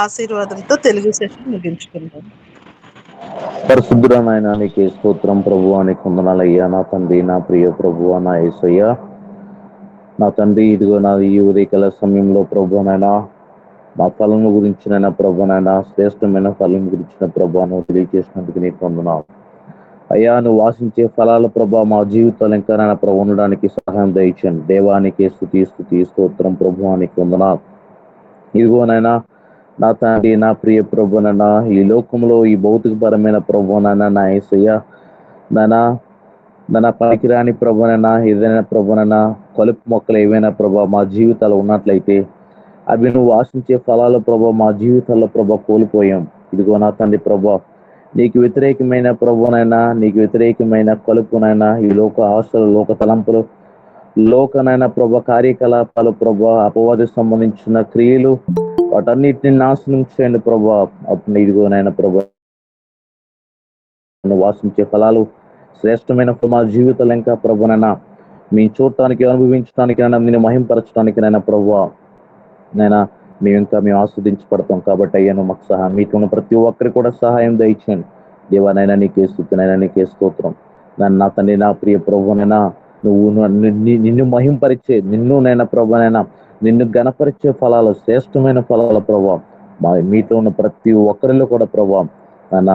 ఆశీర్వాదంతో తెలుగు సెషన్ ముగించుకుందాం. పరిశుద్ధుడమైన నీకే స్తోత్రం ప్రభువా, నీకు వందనాలయ్యా నా తండ్రి, నా ప్రియ ప్రభువా, నా యేసయ్యా నా తండ్రి. ఇదిగో నా ఈ ఉదయకాల సమయంలో ప్రభువనైనా మా ఫలము గురించినైనా ప్రభువనైనా శ్రేష్టమైన ఫలం గురించిన ప్రభావం తెలియజేసినందుకు నీకు వందనాలు అయ్యా. నువ్వు ఆశించే ఫలాల ప్రభా మా జీవితాలు ఇంకానైనా ప్రభు ఉండడానికి సహాయం దయచేయండి. దేవానికి స్తుతి స్తోత్రం ప్రభువా, నీకు వందనాలు. ఇదిగోనైనా నా తండ్రి, నా ప్రియ ప్రభునైనా ఈ లోకంలో ఈ భౌతికపరమైన ప్రభునైనా నా యేసయ్య నా పనికిరాని ప్రభునైనా ఏదైనా ప్రభునైనా కలుపు మొక్కలు ఏవైనా ప్రభా మా జీవితాలు ఉన్నట్లయితే అవి నువ్వు ఆశించే ఫలాల ప్రభా మా జీవితాల్లో ప్రభా కోల్పోయాం. ఇదిగో నా తండ్రి ప్రభా, నీకు వ్యతిరేకమైన ప్రభునైనా, నీకు వ్యతిరేకమైన కలుపునైనా ఈ లోక ఆశలు, లోక తలంపులు, లోకనైనా ప్రభా కార్యకలాపాలు ప్రభా అపవాది సంబంధించిన క్రియలు వాటన్నిటిని నాశనం చేయండి ప్రభా. అప్పుడు ఇదిగోనైనా ప్రభా వాసించే ఫలాలు శ్రేష్టమైన మా జీవితాలు ఇంకా ప్రభునైనా మీ చూడటానికి, అనుభవించడానికైనా, నేను మహింపరచడానికైనా ప్రభా నైనా మేము ఆస్వాదించబడతాం. కాబట్టి అయ్యాను మాకు సహాయం, మీతో ఉన్న ప్రతి ఒక్కరికి కూడా సహాయం దయచేయండి. దేవానైనా నీకే స్తుతినైనా, నీకే స్తోత్రం. నా తండ్రి, నా ప్రియ ప్రభునైనా నువ్వు నిన్ను మహింపరిచే, నిన్నునైనా ప్రభునైనా నిన్ను గణపరిచే ఫలాలు, శ్రేష్టమైన ఫలాల ప్రభావ మీతో ఉన్న ప్రతి ఒక్కరిలో కూడా ప్రభావం నాన్న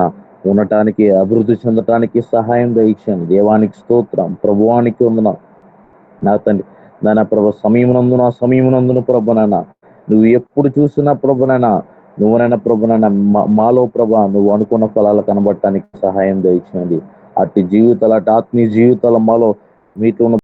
ఉండటానికి, అభివృద్ధి చెందటానికి సహాయం దయచేయండి. దేవానికి స్తోత్రం, ప్రభువానికి వందన నా తండ్రి. నాన్న ప్రభు సమయమునందున ప్రభునైనా నువ్వు ఎప్పుడు చూసినా ప్రభునైనా నువ్వునైనా ప్రభునైనా మాలో ప్రభా నువ్వు అనుకున్న ఫలాలు కనబడటానికి సహాయం దయచేయండి. అటు జీవితాలు, అటు ఆత్మీయ జీవితాల మాలో మీతో ఉన్న